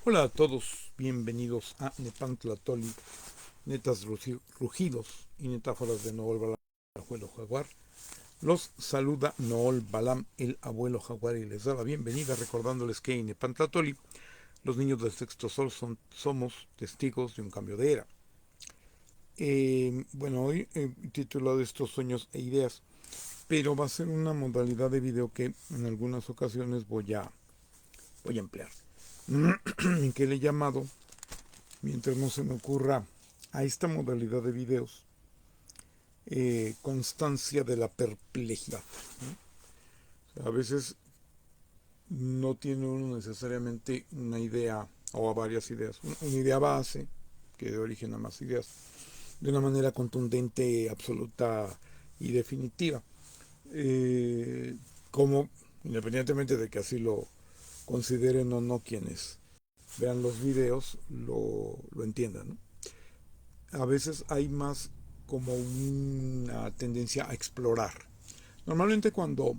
Hola a todos, bienvenidos a Nepantlatoli, netas rugidos y metáforas de Nool Balam, el abuelo jaguar. Los saluda Nool Balam, el abuelo jaguar, y les da la bienvenida recordándoles que en Nepantlatoli los niños del sexto sol somos testigos de un cambio de era. Hoy he titulado estos sueños e ideas, pero va a ser una modalidad de video que en algunas ocasiones voy a emplear, que le he llamado, mientras no se me ocurra, a esta modalidad de videos, constancia de la perplejidad, ¿no? A veces no tiene uno necesariamente una idea o varias ideas, una idea base que de origen a más ideas, de una manera contundente, absoluta y definitiva. Eh, Como, independientemente de que así lo consideren o no quienes vean los videos, lo entiendan, ¿no? A veces hay más como una tendencia a explorar. Normalmente cuando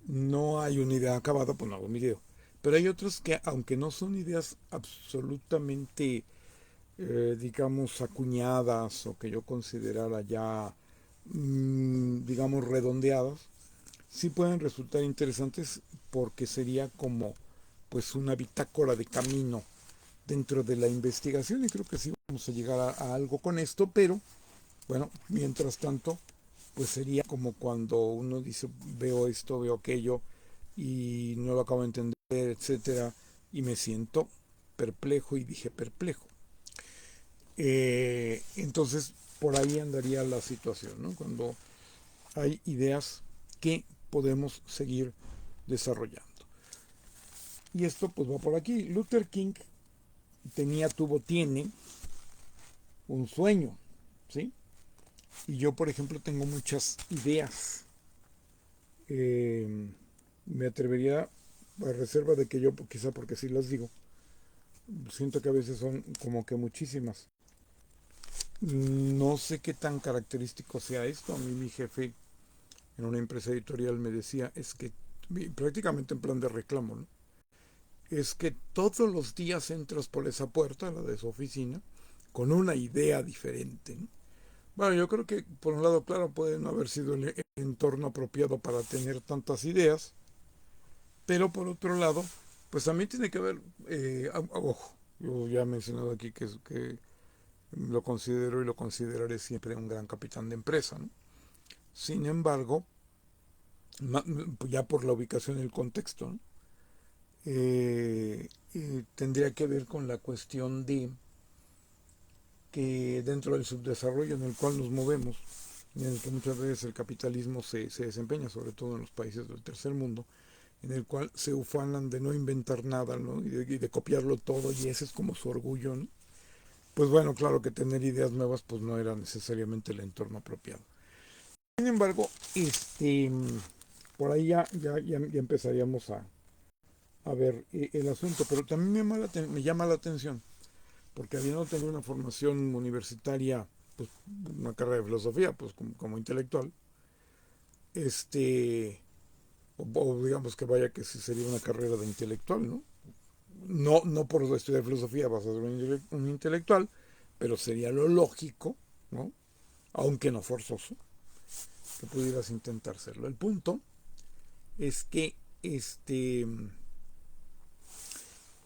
no hay una idea acabada, pues no hago un video. Pero hay otros que, aunque no son ideas absolutamente, digamos, acuñadas o que yo considerara ya, digamos, redondeadas, sí pueden resultar interesantes porque sería como, pues, una bitácora de camino dentro de la investigación, y creo que sí vamos a llegar a algo con esto, pero bueno, mientras tanto, pues sería como cuando uno dice veo esto, veo aquello y no lo acabo de entender, etcétera, y me siento perplejo y dije perplejo. Entonces, por ahí andaría la situación, ¿no? Cuando hay ideas que podemos seguir desarrollando. Y esto pues va por aquí. Luther King tiene un sueño, ¿sí? Y yo, por ejemplo, tengo muchas ideas. Eh, Me atrevería, a reserva de que yo, quizá porque sí las digo, siento que a veces son como que muchísimas. No sé qué tan característico sea esto. A mí mi jefe en una empresa editorial me decía, es que, prácticamente en plan de reclamo, ¿no? Es que todos los días entras por esa puerta, la de su oficina, con una idea diferente, ¿no? Bueno, yo creo que por un lado, claro, puede no haber sido el entorno apropiado para tener tantas ideas, pero por otro lado, pues también tiene que ver, ojo, yo ya he mencionado aquí que lo considero y lo consideraré siempre un gran capitán de empresa, ¿no? Sin embargo, ya por la ubicación y el contexto, ¿no? Tendría que ver con la cuestión de que dentro del subdesarrollo en el cual nos movemos, y en el que muchas veces el capitalismo se desempeña, sobre todo en los países del tercer mundo, en el cual se ufanan de no inventar nada, ¿no? Y de copiarlo todo, y ese es como su orgullo, ¿no? Pues bueno, claro que tener ideas nuevas pues no era necesariamente el entorno apropiado. Sin embargo, por ahí ya empezaríamos a ver el asunto, pero también me llama la atención, porque habiendo tenido una formación universitaria, pues una carrera de filosofía, pues como intelectual, este, o digamos que vaya que sí sería una carrera de intelectual, ¿no? No por estudiar filosofía vas a ser un intelectual, pero sería lo lógico, ¿no? Aunque no forzoso, que pudieras intentar serlo. El punto es que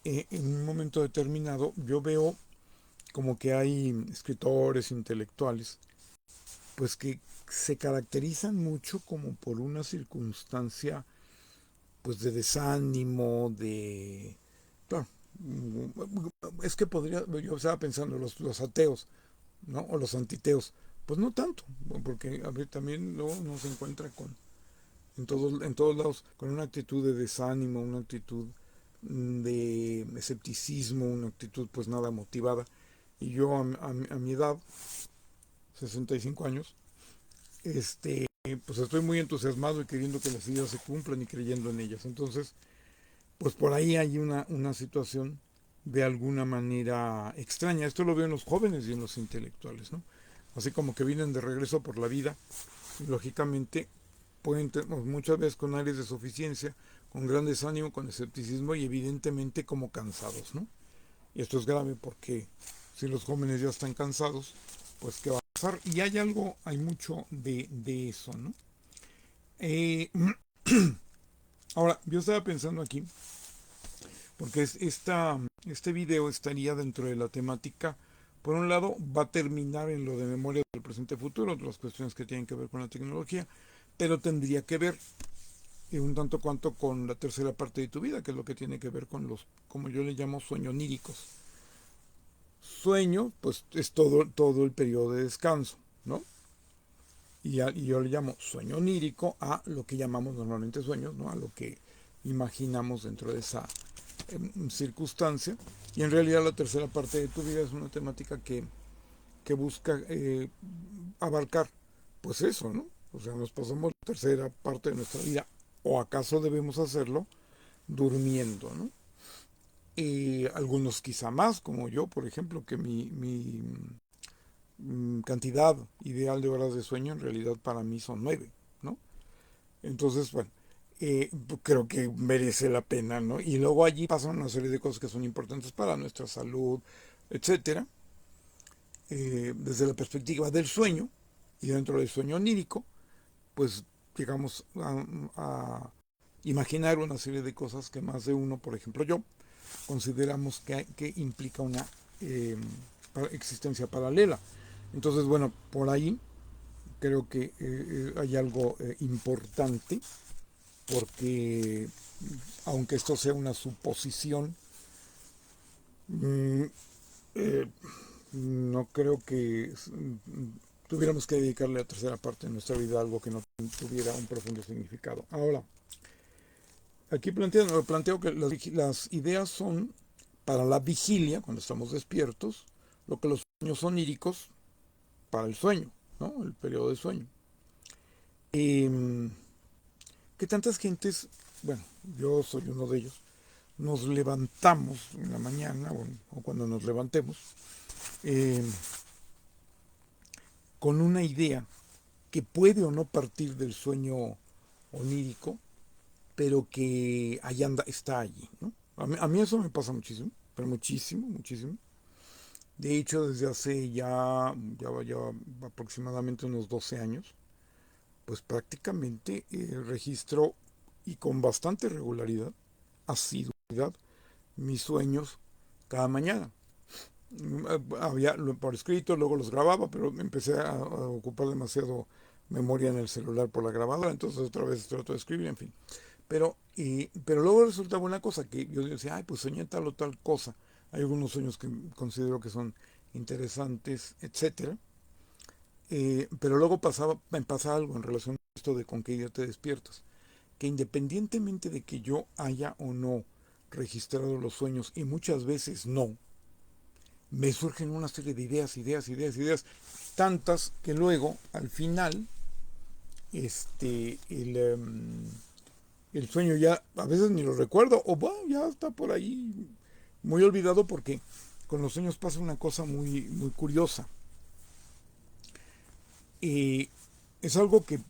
en un momento determinado yo veo como que hay escritores intelectuales pues que se caracterizan mucho como por una circunstancia pues de desánimo, de... Claro, es que podría, yo estaba pensando, los ateos, ¿no? O los antiteos, pues no tanto, porque a ver, también luego uno se encuentra en todos lados, con una actitud de desánimo, una actitud de escepticismo, una actitud pues nada motivada. Y yo a mi edad, 65 años, pues estoy muy entusiasmado y queriendo que las ideas se cumplan y creyendo en ellas. Entonces, pues por ahí hay una situación de alguna manera extraña. Esto lo veo en los jóvenes y en los intelectuales, ¿no? Así como que vienen de regreso por la vida, y lógicamente pueden tener muchas veces con áreas de suficiencia, con gran desánimo, con escepticismo y evidentemente como cansados, ¿no? Y esto es grave porque si los jóvenes ya están cansados, pues ¿qué va a pasar? Y hay algo, hay mucho de eso, ¿no? Eh, Ahora, yo estaba pensando aquí, porque este video estaría dentro de la temática, por un lado, va a terminar en lo de memoria del presente y futuro, otras cuestiones que tienen que ver con la tecnología, pero tendría que ver un tanto cuanto con la tercera parte de tu vida, que es lo que tiene que ver con los, como yo le llamo, sueños oníricos. Sueño, pues es todo el periodo de descanso, ¿no? Y yo le llamo sueño onírico a lo que llamamos normalmente sueños, ¿no? A lo que imaginamos dentro de esa circunstancia. Y en realidad la tercera parte de tu vida es una temática que busca abarcar, pues eso, ¿no? O sea, nos pasamos la tercera parte de nuestra vida, o acaso debemos hacerlo durmiendo, ¿no? Algunos quizá más, como yo, por ejemplo, que mi cantidad ideal de horas de sueño en realidad para mí son 9, ¿no? Entonces, bueno, creo que merece la pena, ¿no? Y luego allí pasan una serie de cosas que son importantes para nuestra salud, etcétera, desde la perspectiva del sueño y dentro del sueño onírico, pues llegamos a imaginar una serie de cosas que más de uno, por ejemplo yo, consideramos que implica una existencia paralela. Entonces, bueno, por ahí creo que hay algo importante, porque aunque esto sea una suposición, mm, eh, no creo que tuviéramos que dedicarle la tercera parte de nuestra vida a algo que no tuviera un profundo significado. Ahora, aquí planteo que las ideas son para la vigilia, cuando estamos despiertos, lo que los sueños oníricos para el sueño, ¿no? El periodo de sueño. Eh, que tantas gentes, bueno, yo soy uno de ellos, nos levantamos en la mañana o cuando nos levantemos eh, con una idea que puede o no partir del sueño onírico, pero que ahí anda, está allí, ¿no? A mí eso me pasa muchísimo, pero muchísimo, muchísimo. De hecho, desde hace ya aproximadamente unos 12 años, pues prácticamente registro y con bastante regularidad, asiduidad, mis sueños cada mañana. Había por escrito, luego los grababa, pero empecé a ocupar demasiado memoria en el celular por la grabadora, entonces otra vez trato de escribir, en fin. Pero luego resultaba una cosa, que yo decía, ay, pues soñé tal o tal cosa. Hay algunos sueños que considero que son interesantes, etcétera. Pero luego me pasa algo en relación a esto de con qué día te despiertas. Que independientemente de que yo haya o no registrado los sueños, y muchas veces no, me surgen una serie de ideas, tantas que luego, al final, este, el sueño ya a veces ni lo recuerdo, o bueno, ya está por ahí muy olvidado, porque con los sueños pasa una cosa muy, muy curiosa. Y es algo que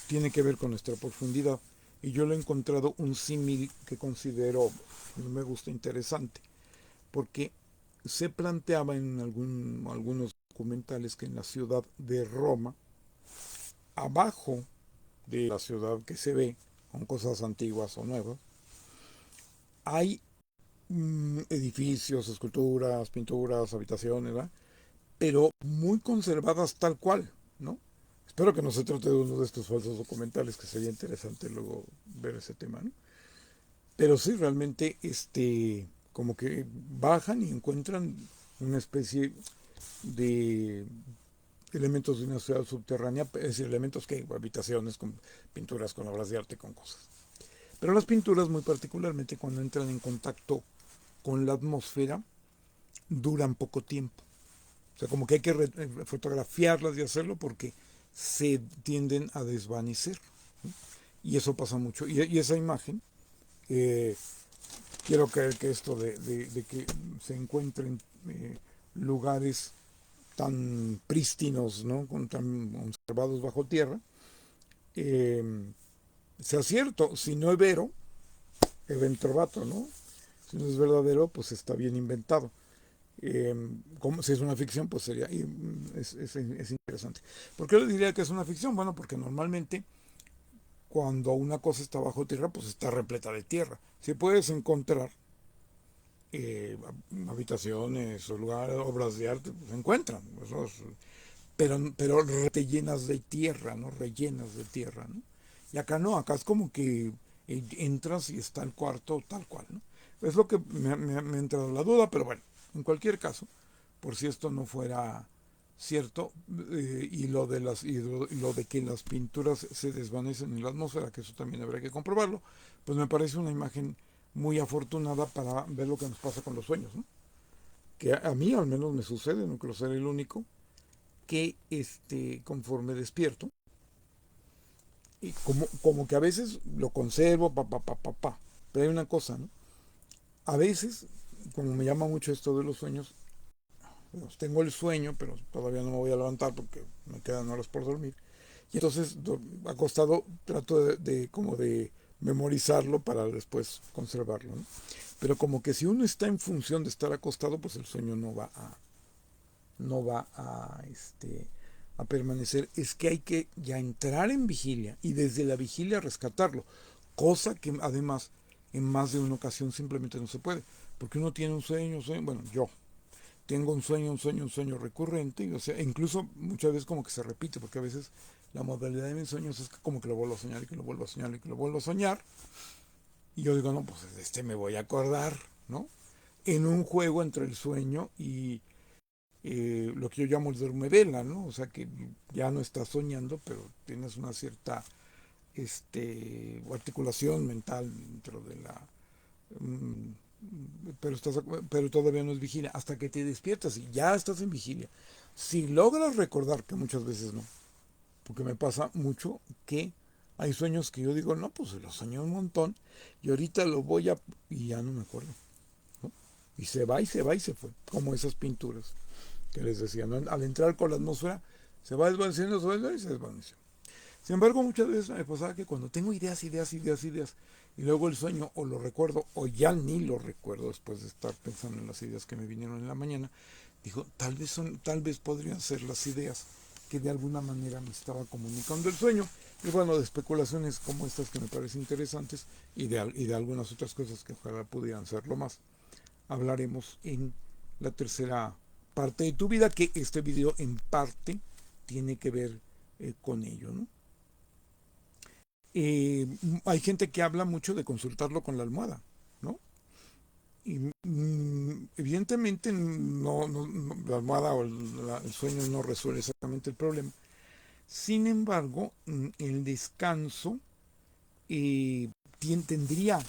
tiene que ver con nuestra profundidad, y yo le he encontrado un símil que considero, me gusta, interesante, porque se planteaba en algunos documentales que en la ciudad de Roma, abajo de la ciudad que se ve, con cosas antiguas o nuevas, hay edificios, esculturas, pinturas, habitaciones, ¿verdad? Pero muy conservadas tal cual, ¿no? Espero que no se trate de uno de estos falsos documentales, que sería interesante luego ver ese tema, ¿no? Pero sí, realmente, como que bajan y encuentran una especie de elementos de una ciudad subterránea, es decir, elementos que, habitaciones con pinturas, con obras de arte, con cosas. Pero las pinturas, muy particularmente cuando entran en contacto con la atmósfera, duran poco tiempo. O sea, como que hay que fotografiarlas y hacerlo, porque se tienden a desvanecer, ¿no? Y eso pasa mucho. Y esa imagen, eh, quiero creer que esto de que se encuentren lugares tan prístinos, ¿no? Tan conservados bajo tierra, sea cierto. Si no es vero, eventrovato, ¿no? Si no es verdadero, pues está bien inventado. Como si es una ficción, pues sería, es interesante. ¿Por qué le diría que es una ficción? Bueno, porque normalmente cuando una cosa está bajo tierra, pues está repleta de tierra. Si puedes encontrar eh, habitaciones o lugares, obras de arte, pues se encuentran. Pero te llenas de tierra, ¿no? Rellenas de tierra, ¿no? Y acá no, acá es como que entras y está el cuarto tal cual, ¿no? Es lo que me ha entrado la duda, pero bueno, en cualquier caso, por si esto no fuera cierto, y lo de que las pinturas se desvanecen en la atmósfera, que eso también habría que comprobarlo, pues me parece una imagen muy afortunada para ver lo que nos pasa con los sueños, ¿no? Que a mí al menos me sucede, no creo ser el único, que conforme despierto, y como que a veces lo conservo, pero hay una cosa, ¿no? A veces, como me llama mucho esto de los sueños, pues, tengo el sueño, pero todavía no me voy a levantar porque me quedan horas por dormir. Y entonces, acostado, trato como de memorizarlo para después conservarlo, ¿no? Pero como que si uno está en función de estar acostado, pues el sueño no va a permanecer. Es que hay que ya entrar en vigilia y desde la vigilia rescatarlo, cosa que además en más de una ocasión simplemente no se puede, porque uno tiene un sueño, bueno, yo tengo un sueño recurrente, o sea, incluso muchas veces como que se repite, porque a veces la modalidad de mis sueños es que como que lo vuelvo a soñar y que lo vuelvo a soñar y que lo vuelvo a soñar, y yo digo, no, pues de me voy a acordar, ¿no? En un juego entre el sueño y lo que yo llamo el dormevela, ¿no? O sea que ya no estás soñando, pero tienes una cierta articulación mental dentro de la... mm, pero, pero todavía no es vigilia, hasta que te despiertas y ya estás en vigilia. Si logras recordar, que muchas veces no, porque me pasa mucho que hay sueños que yo digo, no, pues lo soñé un montón y ahorita lo voy a... y ya no me acuerdo, ¿no? Y se va y se va y se fue, como esas pinturas que les decía, ¿no? Al entrar con la atmósfera se va desvaneciendo, se va y se desvaneció. Sin embargo, muchas veces me pasaba que cuando tengo ideas, y luego el sueño o lo recuerdo o ya ni lo recuerdo después de estar pensando en las ideas que me vinieron en la mañana, digo, tal vez podrían ser las ideas que de alguna manera me estaba comunicando el sueño. Y bueno, de especulaciones como estas que me parecen interesantes y de algunas otras cosas que ojalá pudieran serlo más, hablaremos en la tercera parte de tu vida, que este video en parte tiene que ver con ello, ¿no? Hay gente que habla mucho de consultarlo con la almohada, ¿no? Y evidentemente la almohada o el sueño no resuelve exactamente el problema. Sin embargo, el descanso eh, tendría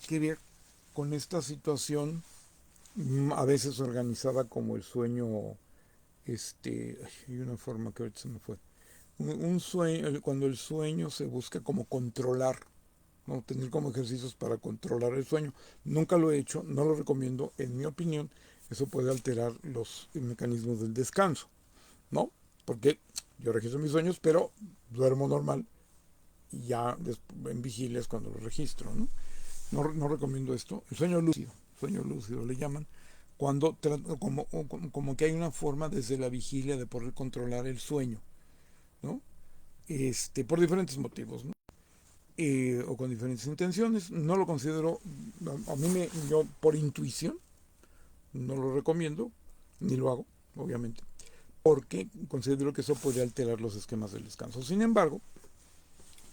que ver con esta situación, a veces organizada como el sueño, hay una forma que ahorita se me fue. Un sueño, cuando el sueño se busca como controlar, ¿no? Tener como ejercicios para controlar el sueño. Nunca lo he hecho, no lo recomiendo, en mi opinión, eso puede alterar los mecanismos del descanso, ¿no? Porque yo registro mis sueños, pero duermo normal y ya en vigilia es cuando lo registro, ¿no? No recomiendo esto. El sueño lúcido le llaman, cuando como que hay una forma desde la vigilia de poder controlar el sueño, ¿no? Por diferentes motivos, ¿no? O con diferentes intenciones. No lo considero, yo por intuición, no lo recomiendo, ni lo hago, obviamente, porque considero que eso puede alterar los esquemas del descanso. Sin embargo,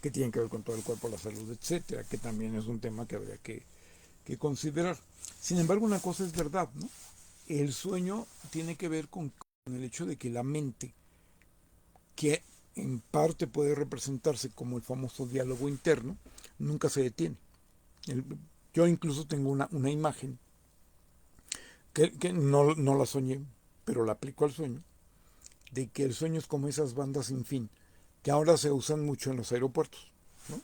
que tienen que ver con todo el cuerpo, la salud, etcétera, que también es un tema que habría que considerar. Sin embargo, una cosa es verdad, ¿no? El sueño tiene que ver con el hecho de que la mente, que en parte puede representarse como el famoso diálogo interno, nunca se detiene. El- yo incluso tengo una imagen que no la soñé, pero la aplico al sueño, de que el sueño es como esas bandas sin fin, que ahora se usan mucho en los aeropuertos, ¿no?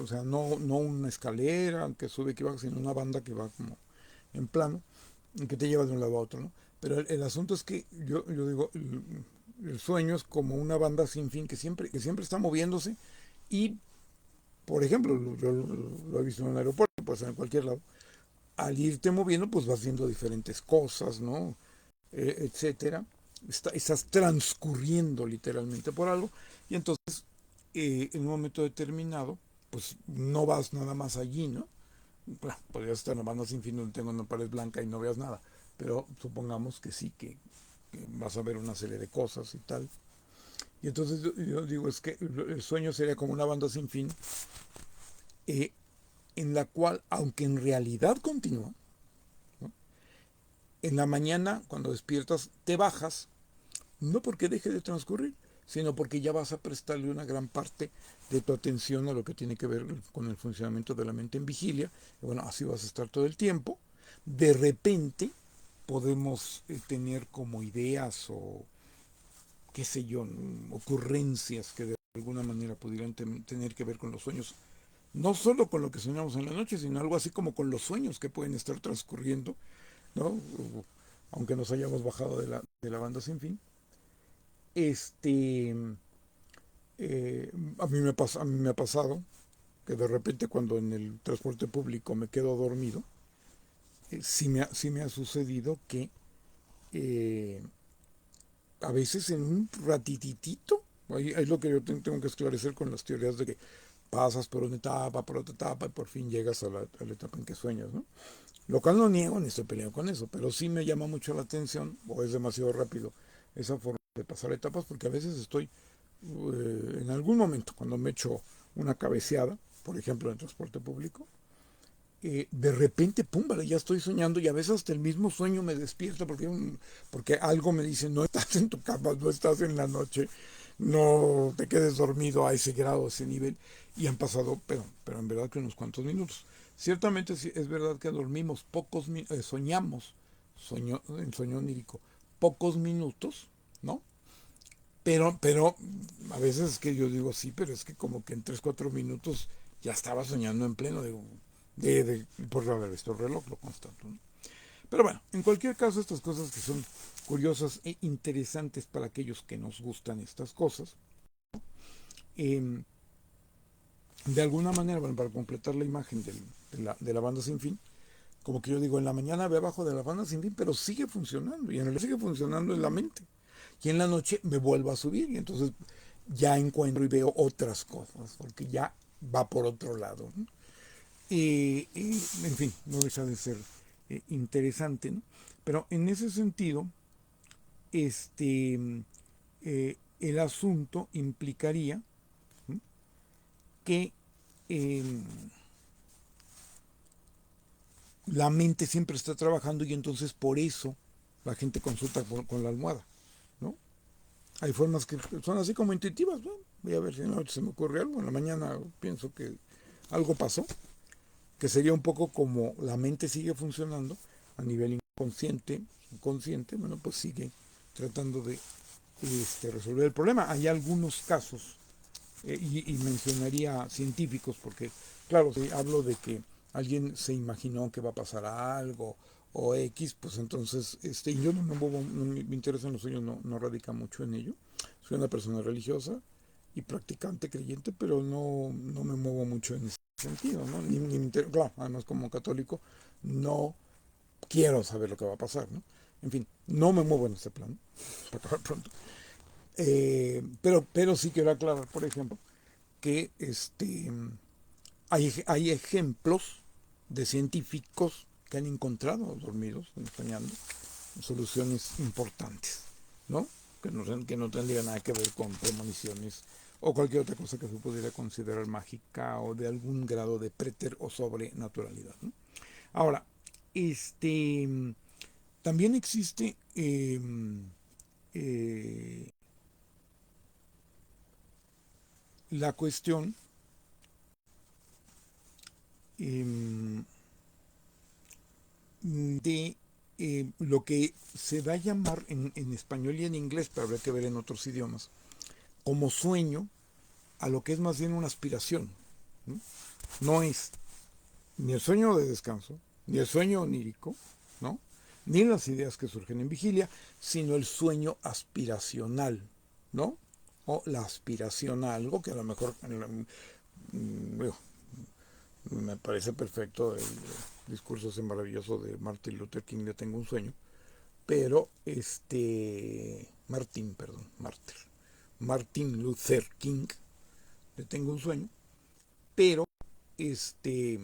O sea, no una escalera que sube, que baja, sino una banda que va como en plano y que te lleva de un lado a otro, ¿no? Pero el asunto es que yo digo, el sueño es como una banda sin fin que siempre está moviéndose y Por ejemplo, yo lo he visto en un aeropuerto, pues en cualquier lado. Al irte moviendo, pues vas viendo diferentes cosas, ¿no? Etcétera. Estás transcurriendo literalmente por algo y entonces en un momento determinado, pues no vas nada más allí, ¿no? Bueno, podrías estar en la banda sin fin donde tengo una pared blanca y no veas nada, pero supongamos que sí, que vas a ver una serie de cosas y tal. Y entonces yo digo, es que el sueño sería como una banda sin fin, eh, en la cual, aunque en realidad continúa, ¿no? En la mañana, cuando despiertas, te bajas, no porque deje de transcurrir, sino porque ya vas a prestarle una gran parte de tu atención a lo que tiene que ver con el funcionamiento de la mente en vigilia. Y bueno, así vas a estar todo el tiempo. De repente podemos tener como ideas o qué sé yo, ocurrencias que de alguna manera pudieran tener que ver con los sueños. No solo con lo que soñamos en la noche, sino algo así como con los sueños que pueden estar transcurriendo, ¿no? Aunque nos hayamos bajado de la banda sin fin. Este, a mí me ha pasado que de repente cuando en el transporte público me quedo dormido, sí me ha sucedido que eh, a veces en un ratititito, ahí es lo que yo tengo que esclarecer con las teorías de que pasas por una etapa, por otra etapa y por fin llegas a la etapa en que sueñas, ¿no? Lo cual no niego ni estoy peleado con eso, pero sí me llama mucho la atención, o es demasiado rápido esa forma de pasar etapas, porque a veces estoy en algún momento, cuando me echo una cabeceada, por ejemplo en transporte público, de repente, pum, vale, ya estoy soñando y a veces hasta el mismo sueño me despierta porque algo me dice, no estás en tu cama, no estás en la noche, no te quedes dormido a ese grado, a ese nivel. Y han pasado, pero en verdad que unos cuantos minutos. Ciertamente sí, es verdad que dormimos soñamos, en sueño onírico, pocos minutos, ¿no? Pero a veces es que yo digo, sí, pero es que como que en 3 4 minutos ya estaba soñando en pleno, digo, por haber visto el reloj, lo constato, ¿no? Pero bueno, en cualquier caso, estas cosas que son curiosas e interesantes para aquellos que nos gustan estas cosas, eh, de alguna manera, bueno, para completar la imagen de la banda sin fin, como que yo digo, en la mañana ve abajo de la banda sin fin, pero sigue funcionando, y en realidad sigue funcionando en la mente. Y en la noche me vuelvo a subir, y entonces ya encuentro y veo otras cosas, porque ya va por otro lado, ¿no? En fin, no deja de ser interesante, ¿no? Pero en ese sentido, este, el asunto implicaría, ¿no?, que eh, la mente siempre está trabajando y entonces por eso la gente consulta con la almohada, ¿no? Hay formas que son así como intuitivas, ¿no? Voy a ver si en la noche se me ocurre algo, en la mañana pienso que algo pasó, que sería un poco como la mente sigue funcionando a nivel inconsciente, bueno, pues sigue tratando de resolver el problema. Hay algunos casos, y mencionaría científicos, porque claro, si hablo de que alguien se imaginó que va a pasar algo o X, pues entonces, y yo no me muevo, no, mi interés en los sueños no radica mucho en ello. Soy una persona religiosa y practicante, creyente, pero no me muevo mucho en ese sentido, ¿no? Claro, además como católico, no quiero saber lo que va a pasar, ¿no? En fin, no me muevo en ese plan, para acabar pronto. Pero sí quiero aclarar, por ejemplo, que hay ejemplos de científicos que han encontrado dormidos, soñando, soluciones importantes, ¿no? Que no tendría nada que ver con premoniciones o cualquier otra cosa que se pudiera considerar mágica o de algún grado de préter o sobrenaturalidad, ¿no? Ahora, este, también existe eh, la cuestión eh, de lo que se da a llamar en español y en inglés, pero habría que ver en otros idiomas, como sueño, a lo que es más bien una aspiración, ¿no? No es ni el sueño de descanso, ni el sueño onírico, ¿no?, ni las ideas que surgen en vigilia, sino el sueño aspiracional, ¿no? O la aspiración a algo que a lo mejor digo, me parece perfecto el discurso ese maravilloso de Martin Luther King de Tengo un sueño, pero Martin Luther King de Tengo un sueño, pero en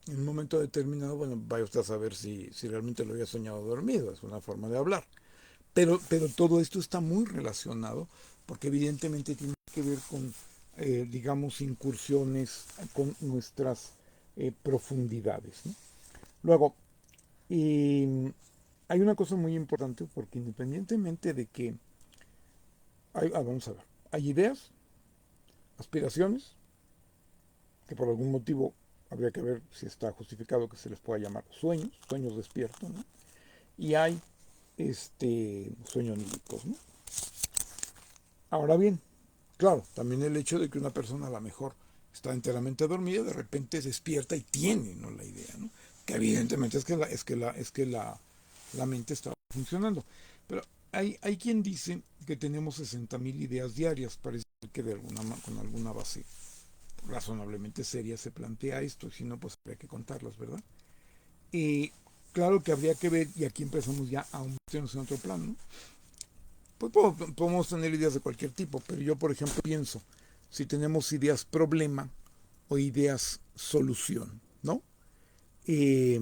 un momento determinado, bueno, vaya usted a saber si realmente lo había soñado dormido, es una forma de hablar. Pero todo esto está muy relacionado porque evidentemente tiene que ver con, digamos, incursiones con nuestras profundidades, ¿no? Luego, hay una cosa muy importante porque independientemente de que, vamos a ver, hay ideas, aspiraciones, que por algún motivo habría que ver si está justificado que se les pueda llamar sueños, sueños despiertos, ¿no? Y hay sueños oníricos, ¿no? Ahora bien, claro, también el hecho de que una persona a lo mejor está enteramente dormida, de repente despierta y tiene, ¿no?, la idea, ¿no? Que evidentemente la mente está funcionando. Pero hay quien dice que tenemos 60.000 ideas diarias. Parece que con alguna base razonablemente seria se plantea esto, si no, pues habría que contarlas, ¿verdad? Y claro que habría que ver, y aquí empezamos ya a meternos en otro plano, ¿no? Pues podemos tener ideas de cualquier tipo, pero yo, por ejemplo, pienso, si tenemos ideas problema o ideas solución, ¿no? Eh,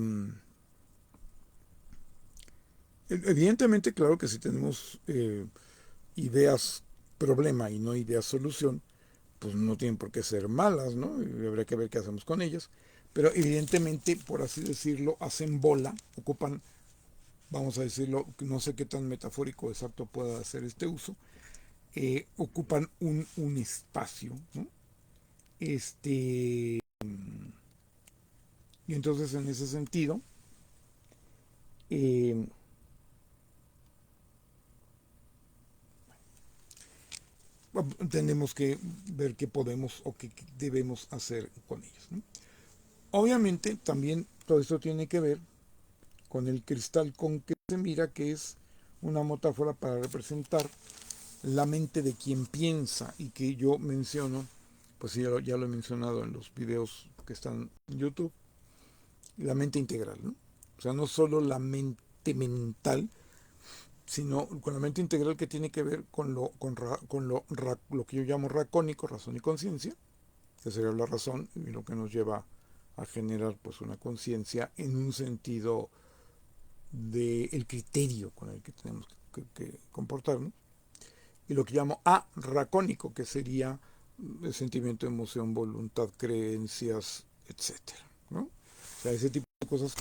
Evidentemente, claro que si tenemos ideas problema y no ideas solución, pues no tienen por qué ser malas, ¿no? Y habría que ver qué hacemos con ellas. Pero evidentemente, por así decirlo, hacen bola, ocupan, vamos a decirlo, no sé qué tan metafórico exacto pueda hacer este uso, ocupan un espacio, ¿no? Este, y entonces en ese sentido, eh, tenemos que ver qué podemos o qué debemos hacer con ellos, ¿no? Obviamente también todo esto tiene que ver con el cristal con que se mira, que es una metáfora para representar la mente de quien piensa y que yo menciono, pues ya lo he mencionado en los videos que están en YouTube, la mente integral, ¿no? O sea, no solo la mente mental, sino con la mente integral que tiene que ver lo que yo llamo racónico, razón y conciencia, que sería la razón y lo que nos lleva a generar pues una conciencia en un sentido del criterio con el que tenemos que comportarnos, y lo que llamo arracónico, que sería el sentimiento, emoción, voluntad, creencias, etcétera, ¿no? O sea, ese tipo de cosas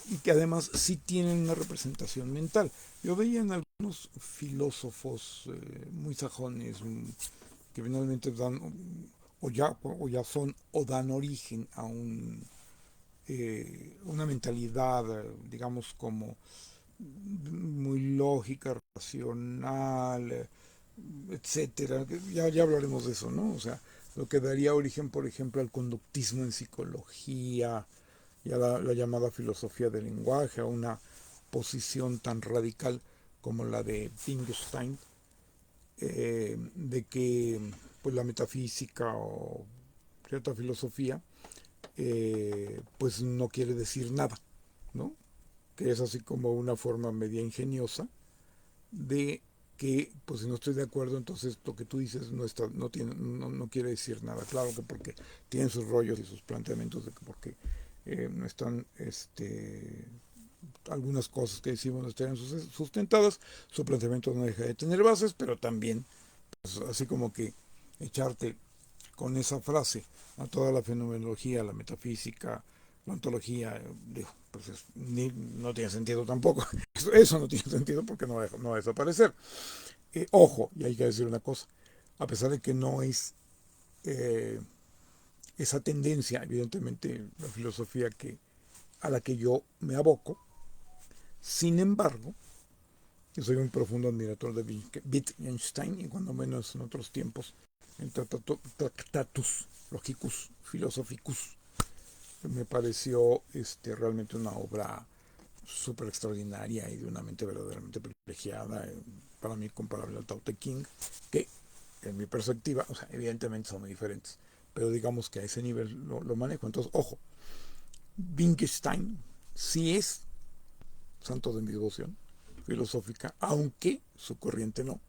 y que además sí tienen una representación mental. Yo veía en algunos filósofos muy sajones que finalmente dan o ya son o dan origen a una mentalidad, digamos, como muy lógica, racional, etcétera. Ya hablaremos de eso, ¿no? O sea, lo que daría origen, por ejemplo, al conductismo en psicología y a la llamada filosofía del lenguaje, a una posición tan radical como la de Wittgenstein, de que pues la metafísica o cierta filosofía pues no quiere decir nada, ¿no? Que es así como una forma media ingeniosa de que, pues si no estoy de acuerdo, entonces lo que tú dices no quiere decir nada. Claro que porque tienen sus rollos y sus planteamientos de que porque no están algunas cosas que decimos no están sustentadas, su planteamiento no deja de tener bases, pero también, pues, así como que echarte con esa frase a toda la fenomenología, la metafísica, la ontología, digo, pues no tiene sentido tampoco. Eso no tiene sentido porque no va a desaparecer. Ojo, y hay que decir una cosa, a pesar de que no es eh, esa tendencia, evidentemente, la filosofía a la que yo me aboco, sin embargo, yo soy un profundo admirador de Wittgenstein y cuando menos en otros tiempos, en Tractatus Logicus Philosophicus, me pareció realmente una obra súper extraordinaria y de una mente verdaderamente privilegiada, para mí comparable al Tao Te Ching, que en mi perspectiva, o sea, evidentemente son muy diferentes, pero digamos que a ese nivel lo manejo. Entonces, ojo, Wittgenstein sí es santo de mi devoción filosófica, aunque su corriente no.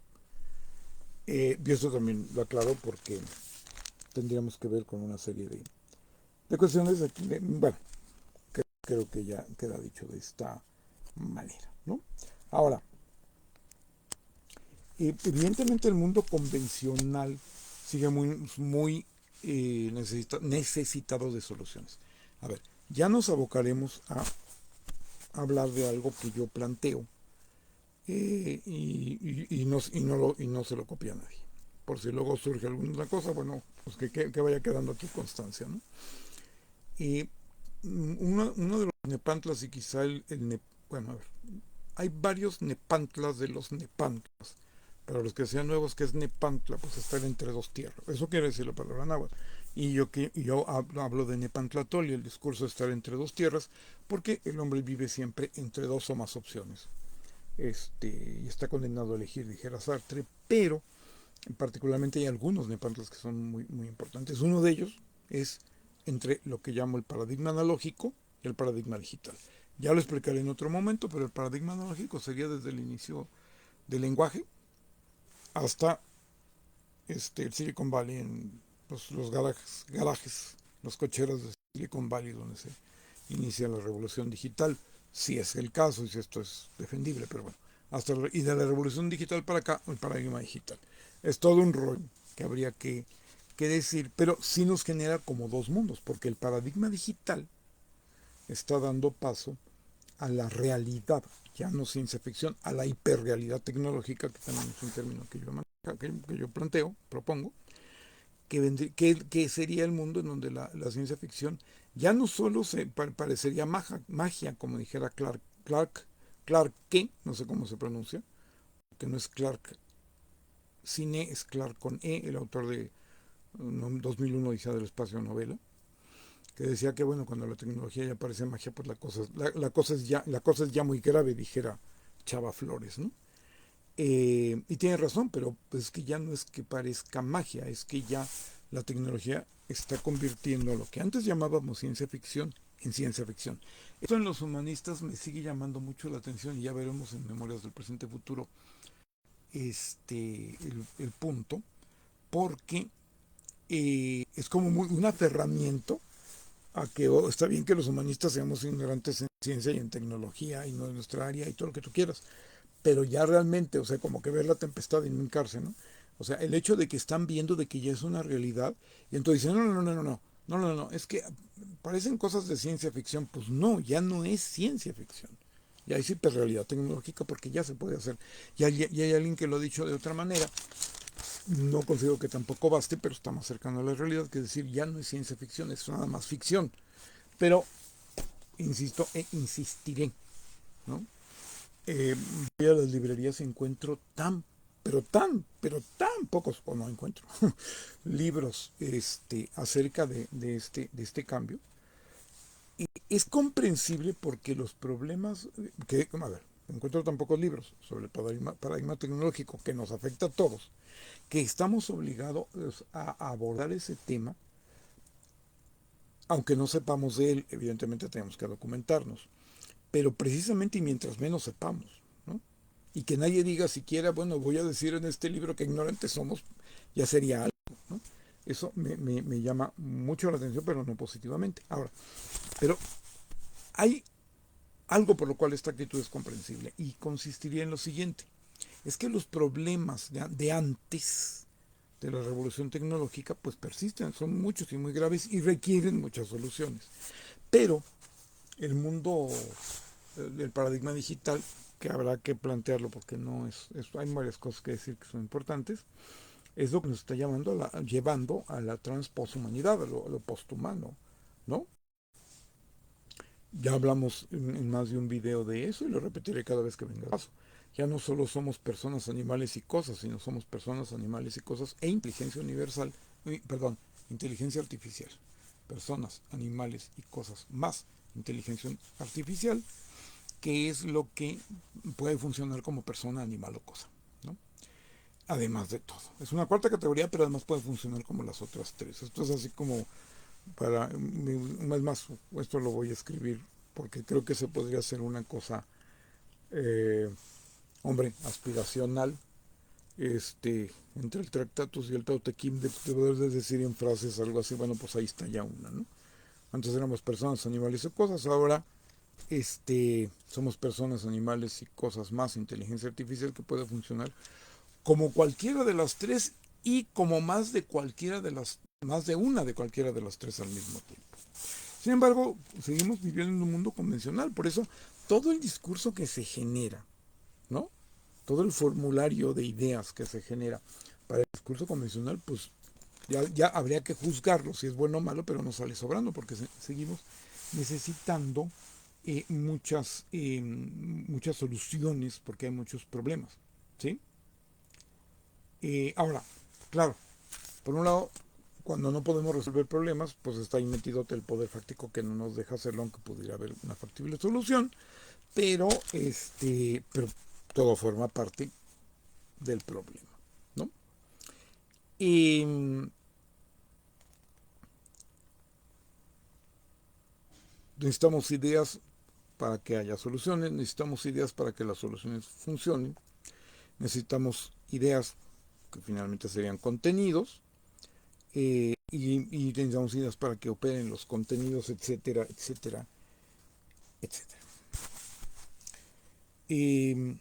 Y eso también lo aclaro porque tendríamos que ver con una serie de cuestiones aquí. Bueno, creo que ya queda dicho de esta manera, ¿no? Ahora, evidentemente el mundo convencional sigue muy necesitado de soluciones. A ver, ya nos abocaremos a hablar de algo que yo planteo y no se lo copia a nadie. Por si luego surge alguna cosa, bueno, pues que vaya quedando aquí constancia, ¿no? Y uno de los nepantlas y quizá bueno, a ver, hay varios nepantlas de los nepantlas. Para los que sean nuevos, que es nepantla, pues estar entre dos tierras. Eso quiere decir la palabra náhuatl. Y yo hablo de nepantlatol y el discurso de estar entre dos tierras, porque el hombre vive siempre entre dos o más opciones. Y está condenado a elegir, dijera Sartre, pero particularmente hay algunos nepantlas que son muy importantes. Uno de ellos es entre lo que llamo el paradigma analógico y el paradigma digital. Ya lo explicaré en otro momento, pero el paradigma analógico sería desde el inicio del lenguaje hasta el Silicon Valley, en los garajes, los cocheros de Silicon Valley, donde se inicia la revolución digital, si es el caso y si esto es defendible, pero bueno, y de la revolución digital para acá, el paradigma digital. Es todo un rollo que habría que decir, pero sí nos genera como dos mundos, porque el paradigma digital está dando paso a la realidad, ya no ciencia ficción, a la hiperrealidad tecnológica, que también es un término que yo planteo, propongo, que sería el mundo en donde la ciencia ficción ya no solo parecería magia, como dijera Clark que, no sé cómo se pronuncia, que no es Clark Cine, es Clark con el autor de 2001 Odisea del Espacio novela, que decía que bueno, cuando la tecnología ya parece magia, pues la cosa es ya muy grave, dijera Chava Flores, ¿no? Y tiene razón, pero pues es que ya no es que parezca magia, es que ya la tecnología está convirtiendo lo que antes llamábamos ciencia ficción en ciencia ficción. Esto en los humanistas me sigue llamando mucho la atención y ya veremos en Memorias del Presente Futuro el punto, porque es como un aferramiento a que está bien que los humanistas seamos ignorantes en ciencia y en tecnología y no en nuestra área y todo lo que tú quieras, pero ya realmente, o sea, como que ver la tempestad y no hincarse, ¿no? O sea, el hecho de que están viendo de que ya es una realidad y entonces dicen, no, es que parecen cosas de ciencia ficción, pues no, ya no es ciencia ficción. Ya es hiperrealidad tecnológica porque ya se puede hacer. Y hay alguien que lo ha dicho de otra manera, no considero que tampoco baste, pero está más cercano a la realidad, que decir, ya no es ciencia ficción, es nada más ficción. Pero, insisto e insistiré, ¿no? Voy a las librerías y encuentro pero tan pocos, o no encuentro, libros acerca de este cambio. Y es comprensible porque los problemas, a ver, encuentro tan pocos libros sobre el paradigma tecnológico que nos afecta a todos, que estamos obligados a abordar ese tema, aunque no sepamos de él, evidentemente tenemos que documentarnos, pero precisamente y mientras menos sepamos, ¿no? Y que nadie diga siquiera, bueno, voy a decir en este libro que ignorantes somos, ya sería algo, ¿no? Eso me llama mucho la atención, pero no positivamente. Ahora, pero hay algo por lo cual esta actitud es comprensible y consistiría en lo siguiente, es que los problemas de antes de la revolución tecnológica pues persisten, son muchos y muy graves y requieren muchas soluciones. Pero el mundo del paradigma digital, que habrá que plantearlo porque no hay varias cosas que decir que son importantes, es lo que nos está llevando a la transposhumanidad, a lo posthumano, ¿no? Ya hablamos en más de un video de eso y lo repetiré cada vez que venga caso. Ya no solo somos personas, animales y cosas, sino somos personas, animales y cosas e inteligencia universal, perdón, inteligencia artificial. Personas, animales y cosas más inteligencia artificial, que es lo que puede funcionar como persona, animal o cosa, ¿no? además de todo. Es una cuarta categoría, pero además puede funcionar como las otras tres. Esto es así como para, es más, esto lo voy a escribir porque creo que se podría hacer una cosa, eh, hombre, aspiracional, entre el Tractatus y el Tao Te Ching, de poder decir en frases algo así. Bueno, pues ahí está ya una, ¿no? Antes éramos personas, animales o cosas, ahora somos personas, animales y cosas más, inteligencia artificial que puede funcionar como cualquiera de las tres y como más de una de cualquiera de las tres al mismo tiempo. Sin embargo, seguimos viviendo en un mundo convencional, por eso todo el discurso que se genera, ¿no? Todo el formulario de ideas que se genera para el discurso convencional, pues ya habría que juzgarlo si es bueno o malo, pero no sale sobrando porque seguimos necesitando muchas soluciones porque hay muchos problemas, ¿sí? Ahora, claro, por un lado, cuando no podemos resolver problemas, pues está ahí metido el poder fáctico que no nos deja hacerlo, aunque pudiera haber una factible solución, pero pero todo forma parte del problema, ¿no? Y necesitamos ideas para que haya soluciones, necesitamos ideas para que las soluciones funcionen, necesitamos ideas que finalmente serían contenidos, y necesitamos ideas para que operen los contenidos, etcétera, etcétera, etcétera. Y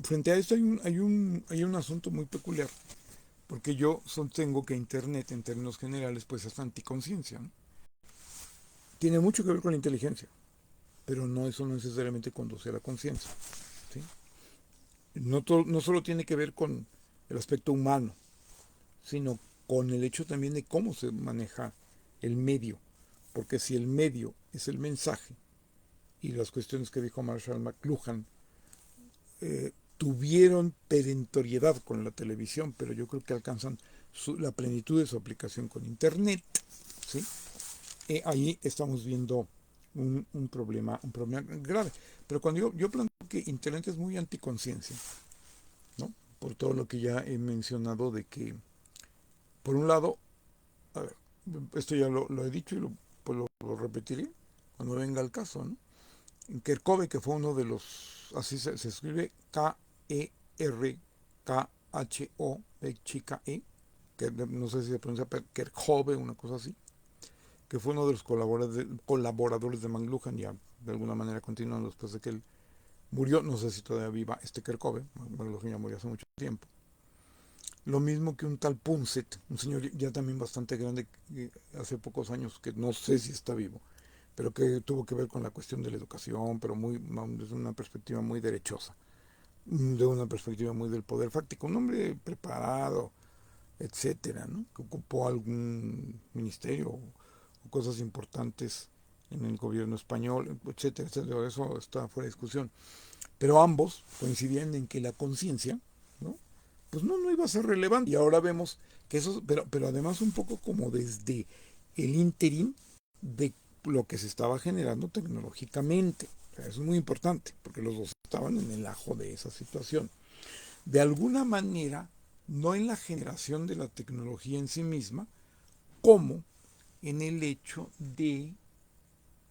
frente a esto hay un asunto muy peculiar, porque yo sostengo que Internet, en términos generales, pues es anticonciencia, ¿no? Tiene mucho que ver con la inteligencia, pero no eso no necesariamente conduce a la conciencia, ¿sí? No solo tiene que ver con el aspecto humano, sino con el hecho también de cómo se maneja el medio, porque si el medio es el mensaje y las cuestiones que dijo Marshall McLuhan tuvieron perentoriedad con la televisión, pero yo creo que alcanzan la plenitud de su aplicación con Internet, ¿sí? Ahí estamos viendo un problema grave. Pero cuando yo planteo que Internet es muy anticonciencia, ¿no? Por todo lo que ya he mencionado de que, por un lado, a ver, esto ya lo he dicho y pues lo repetiré cuando venga el caso, ¿no? Kerkhove, que fue uno de los, así se escribe Kerkhove, chica E, que no sé si se pronuncia Kerkhove, una cosa así, que fue uno de los colaboradores de McLuhan, ya de alguna manera continuando después de que él murió, no sé si todavía viva Kerkhove, McLuhan ya murió hace mucho tiempo. Lo mismo que un tal Punset, un señor ya también bastante grande, hace pocos años, que no sé si está vivo, pero que tuvo que ver con la cuestión de la educación, pero desde una perspectiva muy derechosa, de una perspectiva muy del poder fáctico, un hombre preparado, etcétera, ¿no? Que ocupó algún ministerio o cosas importantes en el gobierno español, etcétera, etcétera. Eso está fuera de discusión. Pero ambos coincidían en que la conciencia, ¿no? Pues no iba a ser relevante. Y ahora vemos que eso, pero además un poco como desde el interín de lo que se estaba generando tecnológicamente. O sea, eso es muy importante, porque los dos estaban en el ajo de esa situación. De alguna manera, no en la generación de la tecnología en sí misma, como en el hecho de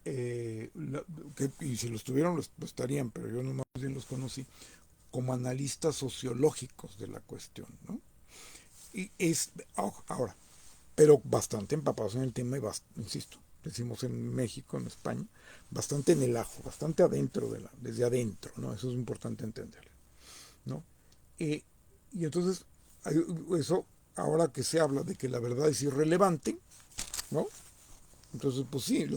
y si los tuvieron lo estarían, pero yo no más bien los conocí como analistas sociológicos de la cuestión, ¿no? Y es ahora, pero bastante empapados en el tema y insisto, decimos en México, en España, bastante en el ajo, bastante adentro desde adentro, ¿no? Eso es importante entenderlo, ¿no? Eh, y entonces, eso, ahora que se habla de que la verdad es irrelevante, ¿no? Entonces, pues sí,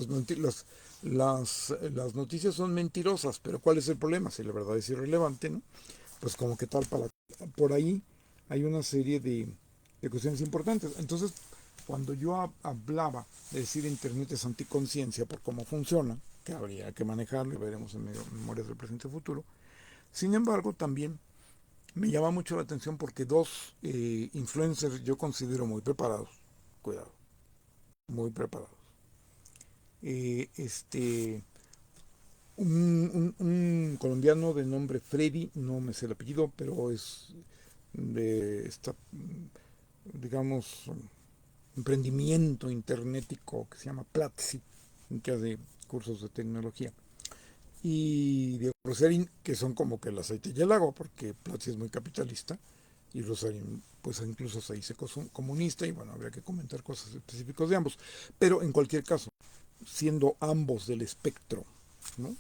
las noticias son mentirosas, pero ¿cuál es el problema? Si la verdad es irrelevante, ¿no? Pues como que tal, por ahí hay una serie de cuestiones importantes. Entonces, cuando yo hablaba de decir Internet es anticonciencia por cómo funciona, que habría que manejarlo y veremos en Memorias del Presente y Futuro, sin embargo, también me llama mucho la atención porque dos influencers yo considero muy preparados, cuidado, muy preparados. Eh, este, un colombiano de nombre Freddy, no me sé el apellido, pero es de esta, digamos, emprendimiento internetico que se llama Platzi, que hace cursos de tecnología. Y Diego Rosarín, que son como que el aceite y el agua, porque Platzi es muy capitalista y Rosarín pues incluso se dice comunista y bueno, habría que comentar cosas específicas de ambos. Pero en cualquier caso, siendo ambos del espectro, ¿no?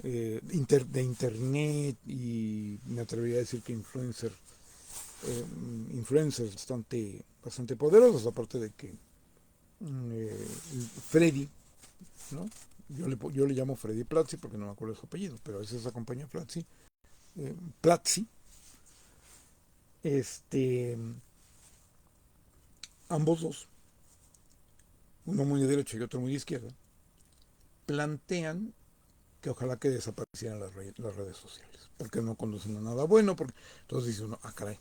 De internet y me atrevería a decir que influencers bastante poderosos, aparte de que eh, Freddy, ¿no? Yo le llamo Freddy Platzi porque no me acuerdo su apellido, pero es esa compañía Platzi. Platzi, este, ambos dos, uno muy de derecha y otro muy de izquierda, plantean que ojalá que desaparecieran las redes sociales, porque no conducen a nada bueno, porque entonces dice uno, ah caray,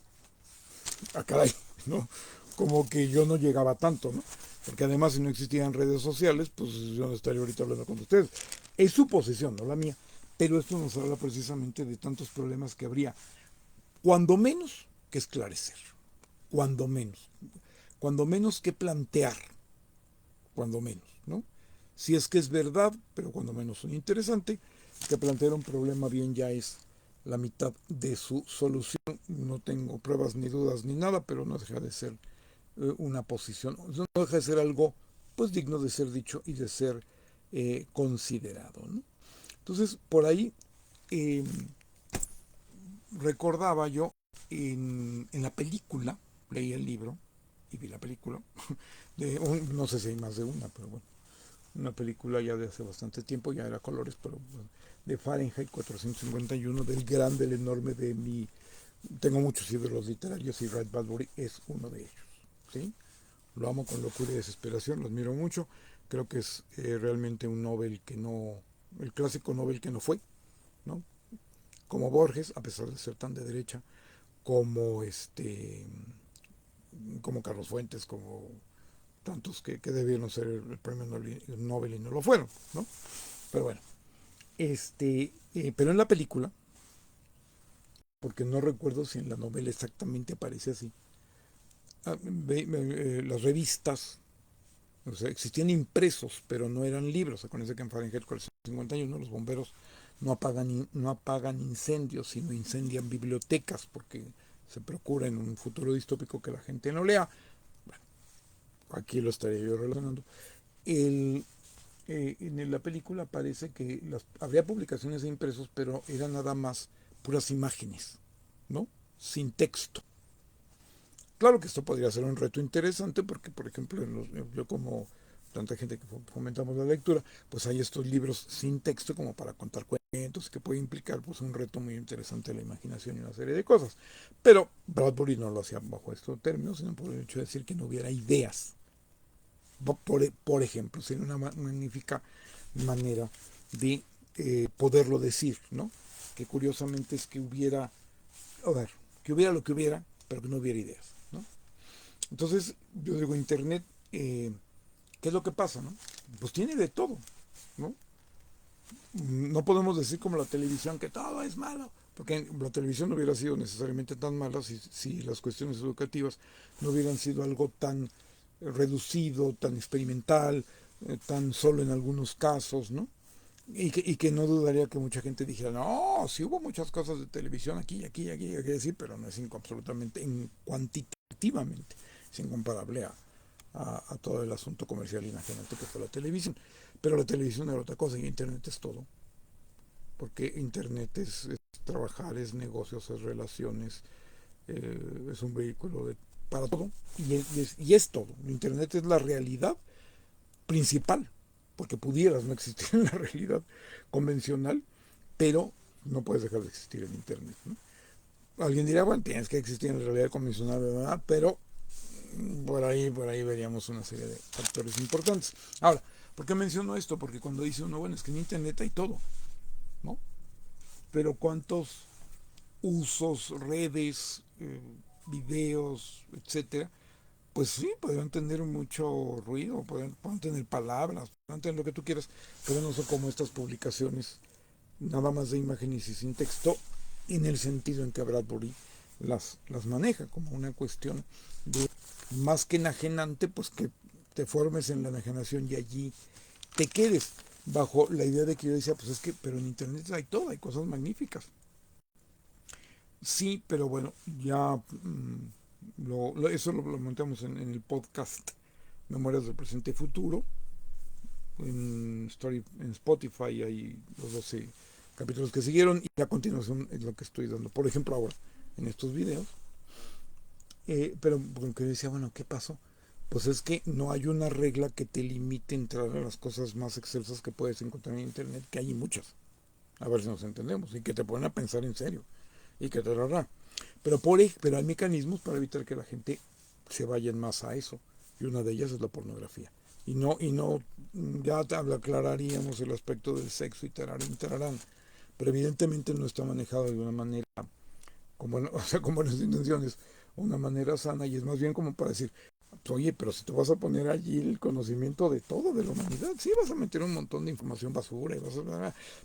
¿no? Como que yo no llegaba tanto, ¿no? Porque además si no existían redes sociales, pues yo no estaría ahorita hablando con ustedes. Es su posición, no la mía. Pero esto nos habla precisamente de tantos problemas que habría, cuando menos que esclarecer, cuando menos, cuando menos que plantear, cuando menos, ¿no? Si es que es verdad, pero cuando menos es interesante, que plantear un problema bien ya es la mitad de su solución. No tengo pruebas ni dudas ni nada, pero no deja de ser una posición, no deja de ser algo pues digno de ser dicho y de ser considerado, ¿no? Entonces, por ahí eh, recordaba yo en la película, leí el libro y vi la película, no sé si hay más de una, pero bueno, una película ya de hace bastante tiempo, ya era colores, pero bueno, de Fahrenheit 451, del grande, del enorme, de mi... Tengo muchos ídolos literarios y Ray Bradbury es uno de ellos, ¿sí? Lo amo con locura y desesperación, lo admiro mucho. Creo que es realmente un Nobel que no, el clásico Nobel que no fue, ¿no? Como Borges, a pesar de ser tan de derecha, como como Carlos Fuentes, como tantos que debieron ser el premio Nobel y no lo fueron, ¿no? Pero bueno, pero en la película, porque no recuerdo si en la novela exactamente aparece así, las revistas, o sea, existían impresos, pero no eran libros. Acuérdense que en Fahrenheit 451 los bomberos no apagan incendios, sino incendian bibliotecas, porque se procura en un futuro distópico que la gente no lea. Bueno, aquí lo estaría yo relacionando. El, en la película parece que habría publicaciones de impresos, pero eran nada más puras imágenes, ¿no? Sin texto. Claro que esto podría ser un reto interesante porque, por ejemplo, yo como tanta gente que fomentamos la lectura, pues hay estos libros sin texto como para contar cuentos que puede implicar pues un reto muy interesante de la imaginación y una serie de cosas. Pero Bradbury no lo hacía bajo estos términos, sino por el hecho de decir que no hubiera ideas. Por ejemplo, sería una magnífica manera de poderlo decir, ¿no? Que curiosamente es que hubiera, a ver, que hubiera lo que hubiera, pero que no hubiera ideas, ¿no? Entonces, yo digo, Internet, ¿qué es lo que pasa, no? Pues tiene de todo, ¿no? No podemos decir como la televisión que todo es malo, porque la televisión no hubiera sido necesariamente tan mala si las cuestiones educativas no hubieran sido algo tan reducido, tan experimental, tan solo en algunos casos, ¿no? Y que no dudaría que mucha gente dijera, no, sí hubo muchas cosas de televisión aquí, aquí, aquí, aquí, decir, pero no es absolutamente, cuantitativamente, es incomparable a todo el asunto comercial enajenante que fue la televisión. Pero la televisión era otra cosa y Internet es todo, porque Internet es trabajar, es negocios, es relaciones, es un vehículo para todo y es todo. Internet es la realidad principal, porque pudieras no existir en la realidad convencional, pero no puedes dejar de existir en Internet, ¿no? Alguien dirá, bueno, tienes que existir en la realidad convencional, ¿verdad? Pero por ahí veríamos una serie de factores importantes. Ahora, ¿por qué menciono esto? Porque cuando dice uno, bueno, es que en Internet hay todo, ¿no? Pero ¿cuántos usos, redes, videos, etcétera? Pues sí, podrían tener mucho ruido, pueden tener palabras, pueden tener lo que tú quieras, pero no son como estas publicaciones nada más de imágenes y sin texto, en el sentido en que Bradbury las maneja como una cuestión de más que enajenante, pues que te formes en la enajenación y allí te quedes, bajo la idea de que yo decía, pues es que, pero en internet hay todo, hay cosas magníficas. Sí, pero bueno, ya eso lo montamos en el podcast Memorias del Presente y Futuro. En Spotify hay los 12 capítulos que siguieron y a continuación es lo que estoy dando. Por ejemplo, ahora, en estos videos. Pero porque decía, bueno, ¿qué pasó? Pues es que no hay una regla que te limite a entrar a las cosas más excelsas que puedes encontrar en internet, que hay muchas. A ver si nos entendemos. Y que te ponen a pensar en serio. Y que te rara. Pero hay mecanismos para evitar que la gente se vaya más a eso. Y una de ellas es la pornografía. Y no, ya te aclararíamos el aspecto del sexo y tararán. Pero evidentemente no está manejado de una manera, como, o sea, con buenas intenciones, una manera sana, y es más bien como para decir, oye, pero si te vas a poner allí el conocimiento de todo, de la humanidad, sí vas a meter un montón de información basura,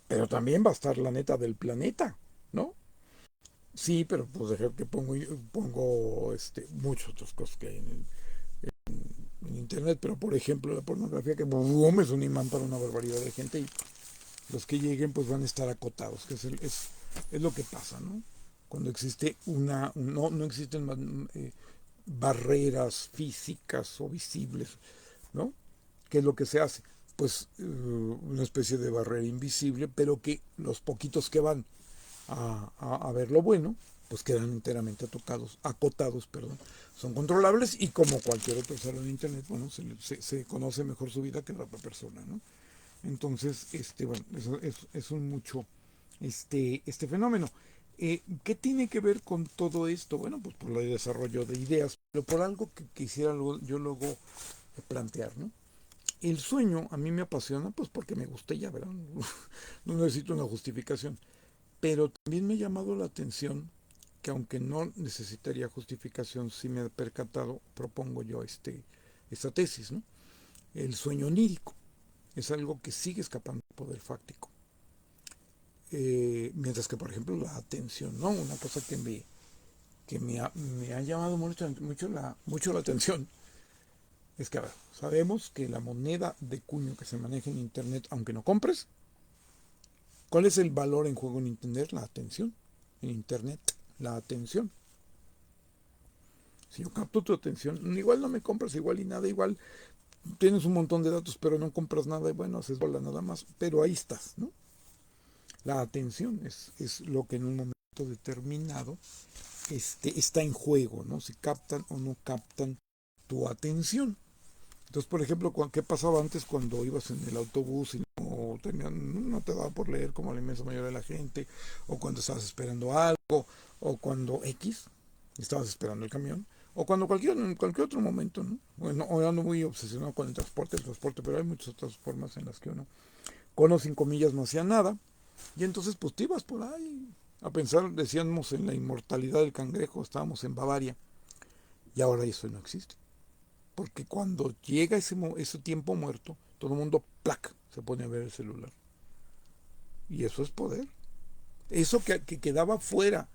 pero también va a estar la neta del planeta, ¿no? Sí, pero pues dejar que pongo muchas otras cosas que hay en internet, pero por ejemplo la pornografía, que boom, es un imán para una barbaridad de gente, y los que lleguen pues van a estar acotados, que es lo que pasa, ¿no? Cuando existe no existen barreras físicas o visibles, ¿no? ¿Qué es lo que se hace? Pues una especie de barrera invisible, pero que los poquitos que van a ver lo bueno, pues quedan enteramente acotados, perdón. Son controlables y como cualquier otro usuario de internet, bueno, se conoce mejor su vida que la otra persona, ¿no? Entonces, bueno, eso es un mucho este fenómeno. ¿Qué tiene que ver con todo esto? Bueno, pues por el desarrollo de ideas, pero por algo que quisiera yo luego plantear, ¿no? El sueño a mí me apasiona, pues porque me gusta ya, ¿verdad? No necesito una justificación. Pero también me ha llamado la atención que aunque no necesitaría justificación, sí me he percatado, propongo yo esta tesis, ¿no? El sueño onírico es algo que sigue escapando del poder fáctico. Mientras que, por ejemplo, la atención, ¿no? Una cosa me ha llamado mucho la atención es que, a ver, sabemos que la moneda de cuño que se maneja en Internet, aunque no compres, ¿cuál es el valor en juego en Internet? La atención. En Internet, la atención. Si yo capto tu atención, igual no me compras, igual y nada, igual tienes un montón de datos, pero no compras nada y bueno, haces bola nada más, pero ahí estás, ¿no? La atención es lo que en un momento determinado está en juego, ¿no? Si captan o no captan tu atención. Entonces, por ejemplo, ¿qué pasaba antes cuando ibas en el autobús y no te daba por leer como la inmensa mayoría de la gente, o cuando estabas esperando algo, o cuando estabas esperando el camión, o cuando en cualquier otro momento, ¿no? Bueno, hoy ando muy obsesionado con el transporte, pero hay muchas otras formas en las que uno, con o sin comillas, no hacía nada, y entonces pues te ibas por ahí a pensar, decíamos en la inmortalidad del cangrejo, estábamos en Bavaria, y ahora eso no existe. Porque cuando llega ese tiempo muerto, todo el mundo, ¡plac!, se pone a ver el celular. Y eso es poder. Eso que quedaba fuera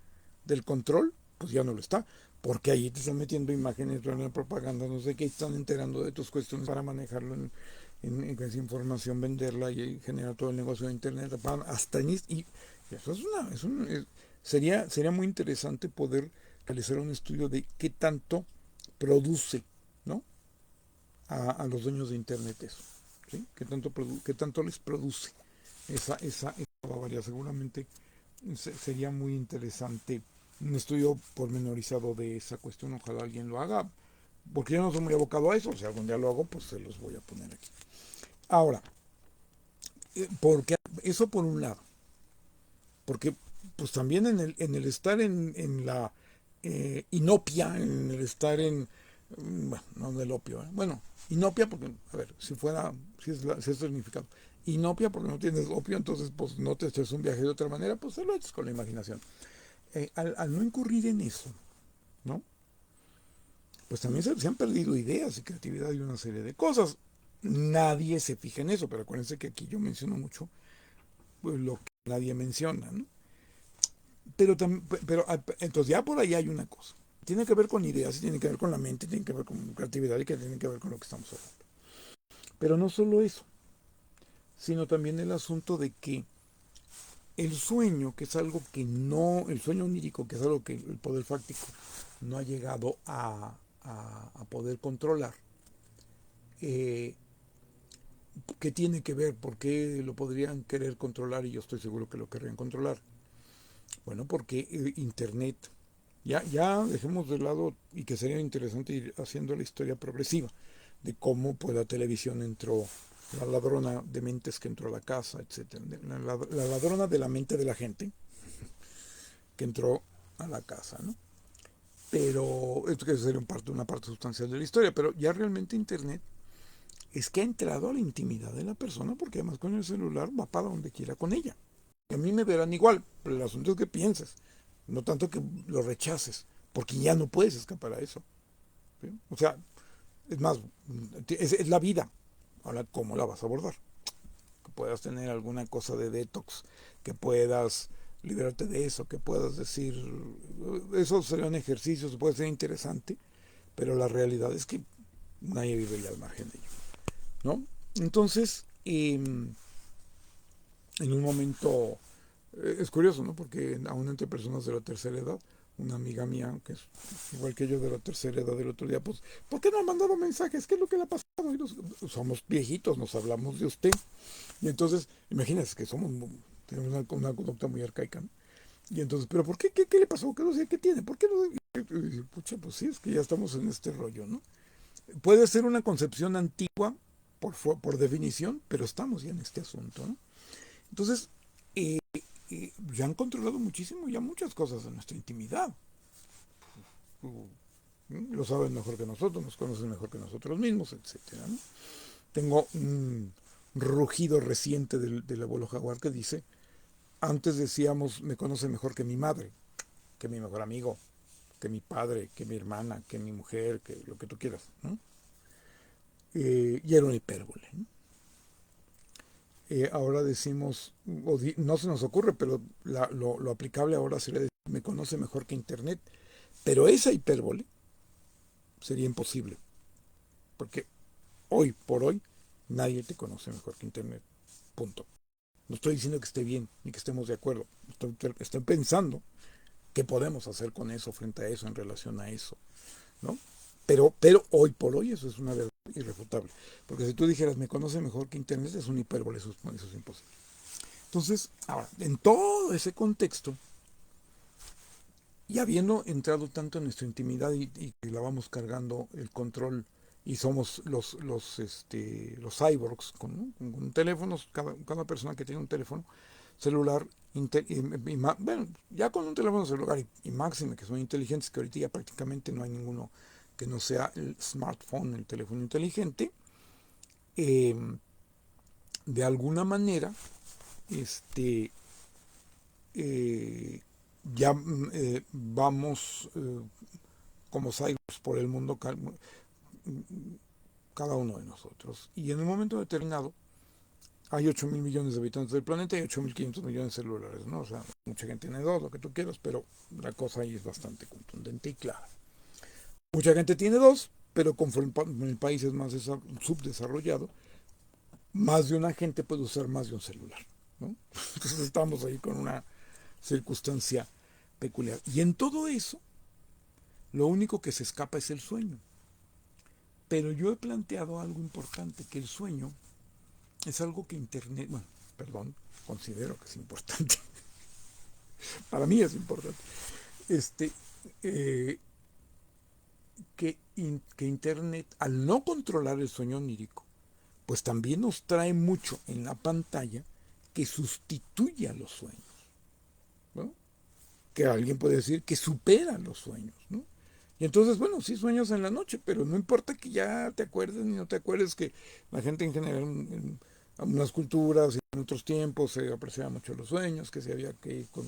del control, pues ya no lo está. Porque ahí te están metiendo imágenes, propaganda, no sé qué, están enterando de tus cuestiones para manejarlo en esa información, venderla y generar todo el negocio de internet, hasta y eso sería muy interesante poder realizar un estudio de qué tanto produce, ¿no? Los dueños de internet eso, ¿sí? ¿Qué tanto les produce esa barbaridad? Seguramente sería muy interesante un estudio pormenorizado de esa cuestión, ojalá alguien lo haga, porque yo no soy muy abocado a eso, si algún día lo hago, pues se los voy a poner aquí. Ahora, porque eso por un lado, porque pues también en el estar en la inopia, en el estar bueno, no del opio, bueno, inopia porque, a ver, si es el significado, inopia porque no tienes opio, entonces pues no te haces un viaje de otra manera, pues se lo echas con la imaginación. Al no incurrir en eso, ¿no? Pues también se han perdido ideas y creatividad y una serie de cosas. Nadie se fija en eso, pero acuérdense que aquí yo menciono mucho pues, lo nadie menciona, ¿no? Pero entonces ya por ahí hay una cosa. Tiene que ver con ideas, tiene que ver con la mente, tiene que ver con creatividad y que tiene que ver con lo que estamos hablando. Pero no solo eso, sino también el asunto de que el sueño, que es algo que no, el sueño onírico, que es algo que el poder fáctico no ha llegado a poder controlar, eh, ¿qué tiene que ver? ¿Por qué lo podrían querer controlar? Y yo estoy seguro que lo querrían controlar. Bueno, porque Internet, ya dejemos de lado, y que sería interesante ir haciendo la historia progresiva, de cómo pues la televisión entró, la ladrona de mentes que entró a la casa, etcétera, la ladrona de la mente de la gente que entró a la casa, ¿no? Pero esto que sería una parte sustancial de la historia, pero ya realmente Internet es que ha entrado a la intimidad de la persona, porque además con el celular va para donde quiera con ella. A mí me verán igual, pero el asunto es que pienses, no tanto que lo rechaces, porque ya no puedes escapar a eso, ¿sí? O sea, es más, es la vida. Ahora, ¿cómo la vas a abordar? Que puedas tener alguna cosa de detox, que puedas liberarte de eso, que puedas decir, eso sería un ejercicio, puede ser interesante, pero la realidad es que nadie vive ya al margen de ello, ¿no? Entonces, en un momento, es curioso, ¿no? Porque aún entre personas de la tercera edad, una amiga mía, que es igual que yo de la tercera edad del otro día, pues, ¿por qué no ha mandado mensajes? ¿Qué es lo que le ha pasado? Y somos viejitos, nos hablamos de usted. Y entonces, imagínense que tenemos una conducta muy arcaica, ¿no? Y entonces, ¿pero por qué? ¿Qué le pasó? ¿Qué no sé? ¿Qué tiene? ¿Por qué no? Y, pucha, pues sí, es que ya estamos en este rollo, ¿no? Puede ser una concepción antigua por definición, pero estamos ya en este asunto, ¿no? Entonces, eh, ya han controlado muchísimo ya muchas cosas de nuestra intimidad. Lo saben mejor que nosotros, nos conocen mejor que nosotros mismos, etcétera, ¿no? Tengo un rugido reciente del abuelo jaguar que dice, antes decíamos, me conoce mejor que mi madre, que mi mejor amigo, que mi padre, que mi hermana, que mi mujer, que lo que tú quieras, ¿no? Y era una hipérbole, ¿no? Ahora decimos, no se nos ocurre, pero lo aplicable ahora sería decir, me conoce mejor que Internet, pero esa hipérbole sería imposible, porque hoy por hoy nadie te conoce mejor que Internet, punto. No estoy diciendo que esté bien ni que estemos de acuerdo, estoy pensando qué podemos hacer con eso, frente a eso, en relación a eso, ¿no? Pero hoy por hoy eso es una verdad irrefutable, porque si tú dijeras me conoce mejor que Internet es un hipérbole, eso es imposible. Entonces, ahora, en todo ese contexto, y habiendo entrado tanto en nuestra intimidad y que la vamos cargando el control y somos los cyborgs con teléfonos, cada persona que tiene un teléfono celular, bueno, ya con un teléfono celular y máxime que son inteligentes, que ahorita ya prácticamente no hay ninguno que no sea el smartphone, el teléfono inteligente, eh, de alguna manera, este, eh, ya vamos como cyborgs por el mundo cada uno de nosotros. Y en un momento determinado hay 8.000 millones de habitantes del planeta y 8.500 millones de celulares, ¿no? O sea, mucha gente tiene dos, lo que tú quieras, pero la cosa ahí es bastante contundente y clara. Mucha gente tiene dos, pero conforme el país es más subdesarrollado, más de una gente puede usar más de un celular, ¿no? Entonces estamos ahí con una circunstancia peculiar. Y en todo eso, lo único que se escapa es el sueño. Pero yo he planteado algo importante, que el sueño es algo que Internet, bueno, perdón, considero que es importante. Para mí es importante. Este, eh, que Internet, al no controlar el sueño onírico, pues también nos trae mucho en la pantalla que sustituye a los sueños, ¿no? Que alguien puede decir que supera los sueños, ¿no? Y entonces, bueno, sí sueños en la noche, pero no importa que ya te acuerdes ni no te acuerdes, que la gente en general, en algunas culturas y en otros tiempos se apreciaba mucho los sueños, que se había que ir con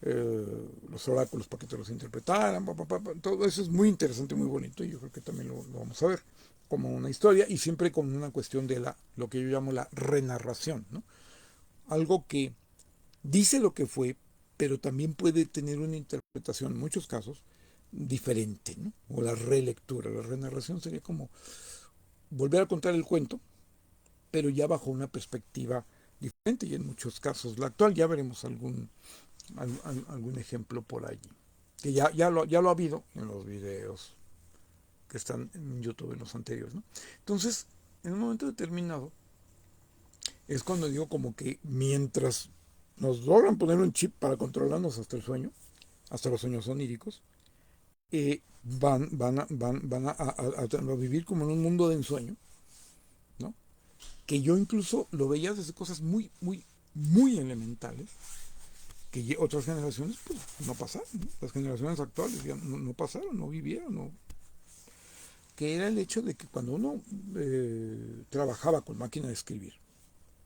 los oráculos para que te los interpretaran, todo eso es muy interesante, muy bonito, y yo creo que también lo vamos a ver como una historia, y siempre con una cuestión de lo que yo llamo la renarración, ¿no? Algo que dice lo que fue, pero también puede tener una interpretación, en muchos casos, diferente, ¿no? O la relectura, la renarración sería como volver a contar el cuento, pero ya bajo una perspectiva diferente y en muchos casos la actual. Ya veremos algún ejemplo por allí, que ya lo ha habido en los videos que están en YouTube en los anteriores, ¿no? Entonces, en un momento determinado, es cuando digo como que mientras nos logran poner un chip para controlarnos hasta el sueño, hasta los sueños oníricos, van a vivir como en un mundo de ensueño, ¿no? Que yo incluso lo veía desde cosas muy, muy, muy elementales, que otras generaciones pues no pasaron, ¿no? Las generaciones actuales ya no pasaron, no vivieron, no. Que era el hecho de que cuando uno trabajaba con máquina de escribir,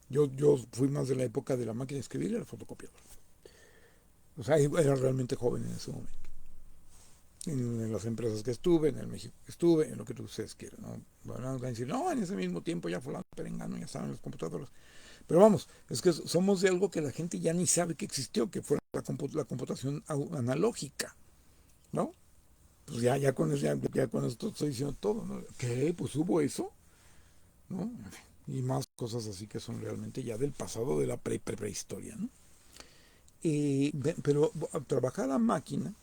yo fui más de la época de la máquina de escribir y la fotocopiadora. O sea, era realmente joven en ese momento. En las empresas que estuve, en el México que estuve, en lo que ustedes quieran, ¿no? Bueno, van a decir, no, en ese mismo tiempo ya fulano, perengano, ya estaban las computadoras. Pero vamos, es que somos de algo que la gente ya ni sabe que existió, que fue la computación analógica, ¿no? Pues ya con eso, ya con esto estoy diciendo todo, ¿no? ¿Qué? Pues hubo eso, ¿no? Y más cosas así que son realmente ya del pasado de la prehistoria, ¿no? Pero trabajar a máquina,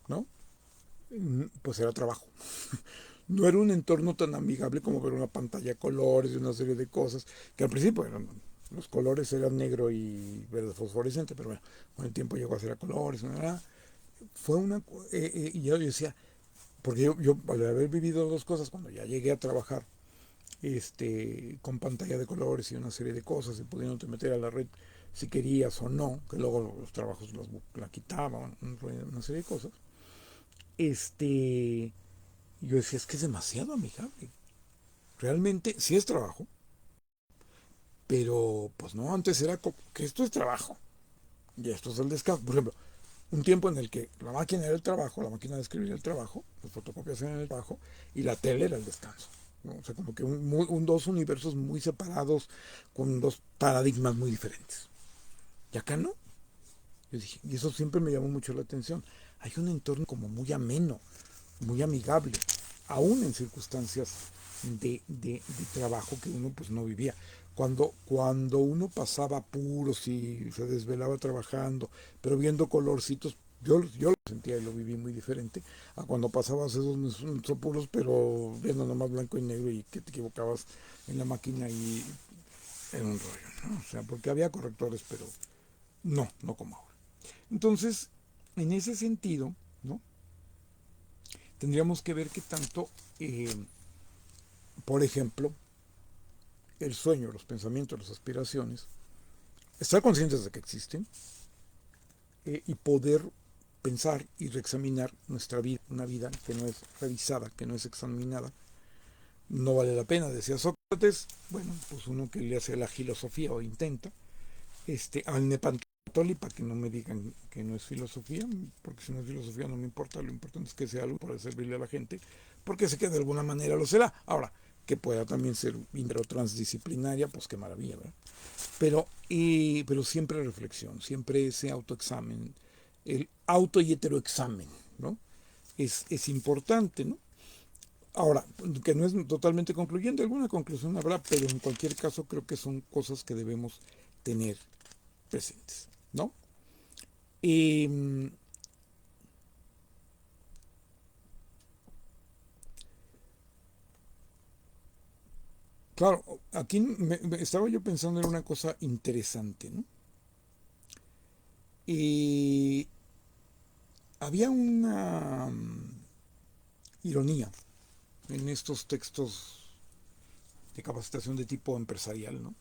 ¿no? Pues era trabajo. No era un entorno tan amigable como ver una pantalla de colores y una serie de cosas, que al principio los colores eran negro y verde fosforescente, pero bueno, con el tiempo llegó a ser a colores, ¿no? Fue una... y yo decía, porque yo al haber vivido dos cosas, cuando ya llegué a trabajar con pantalla de colores y una serie de cosas y pudiéndote meter a la red si querías o no, que luego los trabajos la quitaban, una serie de cosas, yo decía, es que es demasiado amigable. Realmente sí es trabajo, pero pues no, antes era como que esto es trabajo y esto es el descanso. Por ejemplo, un tiempo en el que la máquina era el trabajo, la máquina de escribir era el trabajo, las fotocopias eran el trabajo y la tele era el descanso, ¿no? O sea, como que dos universos muy separados con dos paradigmas muy diferentes. Y acá no. Yo dije, y eso siempre me llamó mucho la atención. Hay un entorno como muy ameno, muy amigable, aún en circunstancias de trabajo que uno pues no vivía. Cuando uno pasaba apuros y se desvelaba trabajando, pero viendo colorcitos, yo lo sentía y lo viví muy diferente a cuando pasabas esos apuros, pero viendo nomás blanco y negro y que te equivocabas en la máquina y era un rollo, ¿no? O sea, porque había correctores, pero no como ahora. Entonces, en ese sentido, ¿no? Tendríamos que ver qué tanto, eh, por ejemplo, el sueño, los pensamientos, las aspiraciones, estar conscientes de que existen y poder pensar y reexaminar nuestra vida, una vida que no es revisada, que no es examinada, no vale la pena, decía Sócrates. Bueno, pues uno que le hace la filosofía o intenta, al Nepantoli, para que no me digan que no es filosofía, porque si no es filosofía no me importa, lo importante es que sea algo para servirle a la gente, porque sé que de alguna manera lo será. Ahora, que pueda también ser transdisciplinaria, pues qué maravilla, ¿verdad? Pero siempre reflexión, siempre ese autoexamen, el auto y heteroexamen, ¿no? Es importante, ¿no? Ahora, que no es totalmente concluyente, alguna conclusión habrá, pero en cualquier caso creo que son cosas que debemos tener presentes, ¿no? Y claro, aquí estaba yo pensando en una cosa interesante, ¿no? Y había una ironía en estos textos de capacitación de tipo empresarial, ¿no?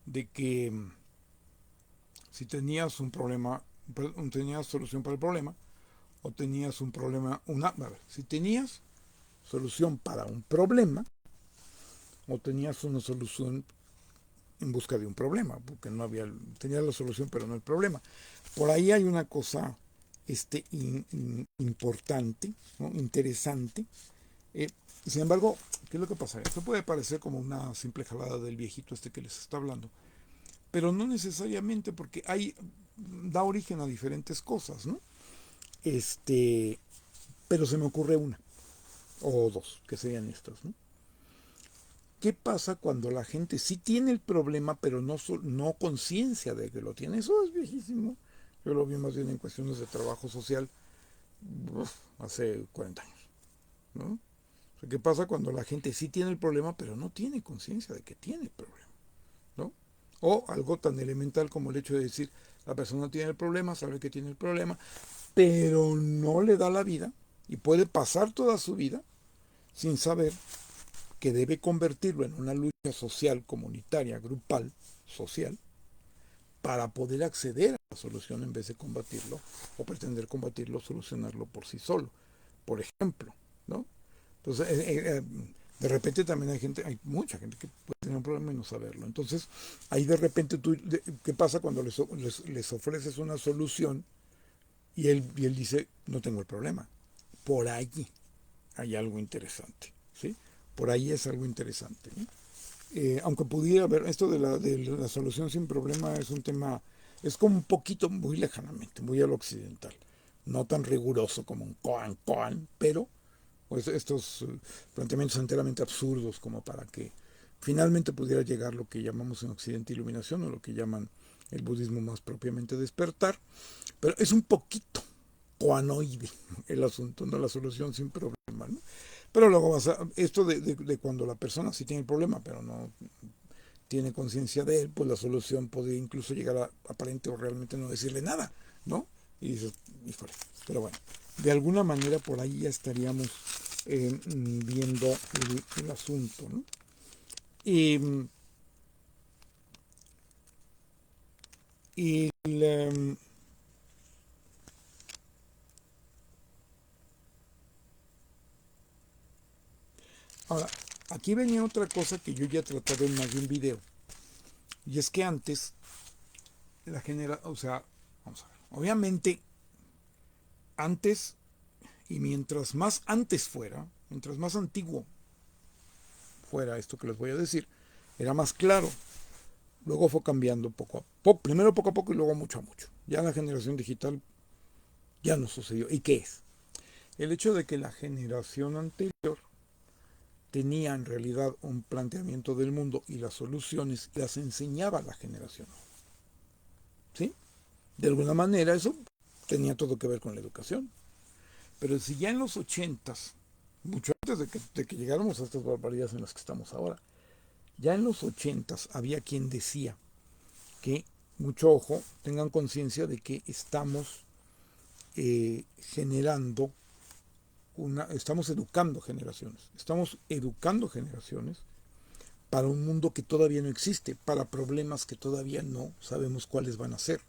De que si tenías un problema, tenías solución para el problema, o tenías un problema, a ver, si tenías solución para un problema, o tenías una solución en busca de un problema, porque no había, tenía la solución pero no el problema. Por ahí hay una cosa importante, ¿no? Interesante. Eh, Sin embargo, ¿qué es lo que pasa? Esto puede parecer como una simple jalada del viejito que les está hablando, pero no necesariamente porque da origen a diferentes cosas, ¿no? Este, pero se me ocurre una o dos, que serían estas, ¿no? ¿Qué pasa cuando la gente sí tiene el problema, pero no conciencia de que lo tiene? Eso es viejísimo. Yo lo vi más bien en cuestiones de trabajo social hace 40 años, ¿no? O sea, ¿qué pasa cuando la gente sí tiene el problema, pero no tiene conciencia de que tiene el problema, ¿no? O algo tan elemental como el hecho de decir, la persona tiene el problema, sabe que tiene el problema, pero no le da la vida y puede pasar toda su vida sin saber que debe convertirlo en una lucha social, comunitaria, grupal, social, para poder acceder a la solución en vez de combatirlo o pretender combatirlo, solucionarlo por sí solo, por ejemplo, ¿no? Entonces, de repente también hay mucha gente que puede tener un problema y no saberlo. Entonces, ahí de repente ¿qué pasa cuando les ofreces una solución y él dice, no tengo el problema? Por allí hay algo interesante, ¿sí? Por ahí es algo interesante, ¿no? Aunque pudiera haber, esto de la solución sin problema es un tema, es como un poquito muy lejanamente, muy al occidental, no tan riguroso como un koan, pero pues, estos planteamientos enteramente absurdos como para que finalmente pudiera llegar lo que llamamos en Occidente iluminación o lo que llaman el budismo más propiamente despertar, pero es un poquito coanoide el asunto, no la solución sin problema, ¿no? Pero luego esto de cuando la persona sí tiene el problema, pero no tiene conciencia de él, pues la solución puede incluso llegar a aparente o realmente no decirle nada, ¿no? Y dices, híjole, pero bueno, de alguna manera por ahí ya estaríamos viendo el asunto, ¿no? Y, y ahora, aquí venía otra cosa que yo ya he tratado en más de un video, y es que antes o sea, vamos a ver, obviamente antes, y mientras más antes fuera, mientras más antiguo fuera esto que les voy a decir, era más claro. Luego fue cambiando poco a poco, primero poco a poco y luego mucho a mucho. Ya la generación digital ya no sucedió. ¿Y qué es? El hecho de que la generación anterior tenía en realidad un planteamiento del mundo y las soluciones las enseñaba a la generación. ¿Sí? De alguna manera eso tenía todo que ver con la educación. Pero si ya en los ochentas, mucho antes de que llegáramos a estas barbaridades en las que estamos ahora, ya en los ochentas había quien decía que, mucho ojo, tengan conciencia de que estamos generando estamos educando generaciones para un mundo que todavía no existe, para problemas que todavía no sabemos cuáles van a ser.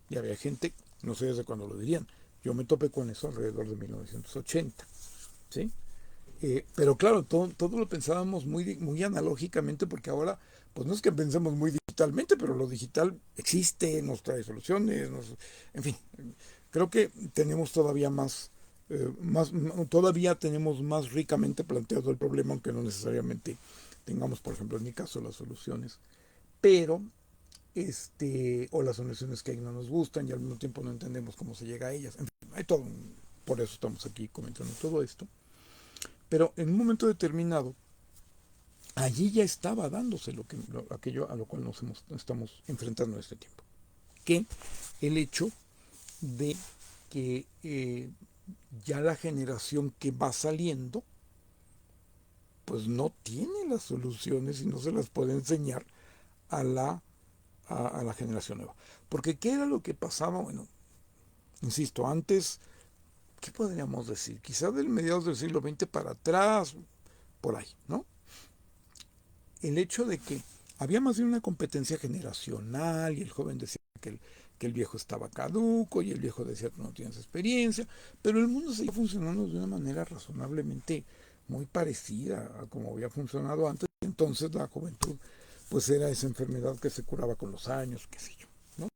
Y había gente, no sé desde cuándo lo dirían, yo me topé con eso alrededor de 1980, ¿sí? Pero claro, todo lo pensábamos muy analógicamente porque ahora, pues no es que pensemos muy digitalmente, pero lo digital existe, nos trae soluciones, en fin, creo que tenemos todavía tenemos más ricamente planteado el problema, aunque no necesariamente tengamos, por ejemplo, en mi caso, las soluciones, pero o las soluciones que ahí no nos gustan y al mismo tiempo no entendemos cómo se llega a ellas. En fin, hay todo, por eso estamos aquí comentando todo esto. Pero en un momento determinado, allí ya estaba dándose aquello a lo cual estamos enfrentando en este tiempo. Que el hecho de que ya la generación que va saliendo, pues no tiene las soluciones y no se las puede enseñar a la generación nueva. Porque ¿qué era lo que pasaba? Bueno, insisto, antes, ¿qué podríamos decir? Quizá del mediados del siglo XX para atrás, por ahí, ¿no? El hecho de que había más bien una competencia generacional y el joven decía que el viejo estaba caduco y el viejo decía que no tienes experiencia, pero el mundo seguía funcionando de una manera razonablemente muy parecida a como había funcionado antes. Entonces la juventud pues era esa enfermedad que se curaba con los años, qué sé yo, ¿no?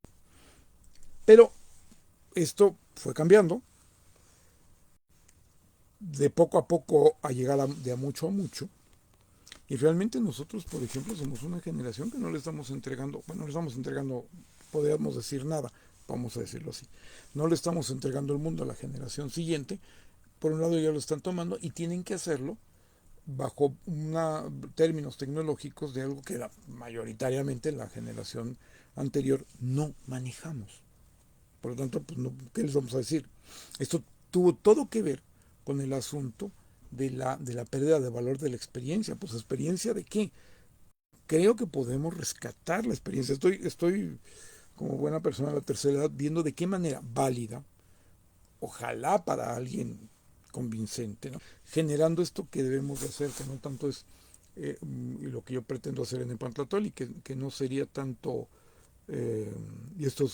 Pero esto fue cambiando de poco a poco a llegar de a mucho, Y realmente nosotros, por ejemplo, somos una generación que no le estamos entregando, bueno, no le estamos entregando, podríamos decir nada, vamos a decirlo así. No le estamos entregando el mundo a la generación siguiente. Por un lado ya lo están tomando y tienen que hacerlo bajo términos tecnológicos de algo que mayoritariamente la generación anterior no manejamos. Por lo tanto, pues no, ¿qué les vamos a decir? Esto tuvo todo que ver con el asunto de la pérdida de valor de la experiencia. Pues experiencia de qué? Creo que podemos rescatar la experiencia. Estoy como buena persona de la tercera edad viendo de qué manera válida, ojalá para alguien convincente, ¿no? Generando esto que debemos de hacer, que no tanto es lo que yo pretendo hacer en el Pantlatol y que no sería tanto, y esto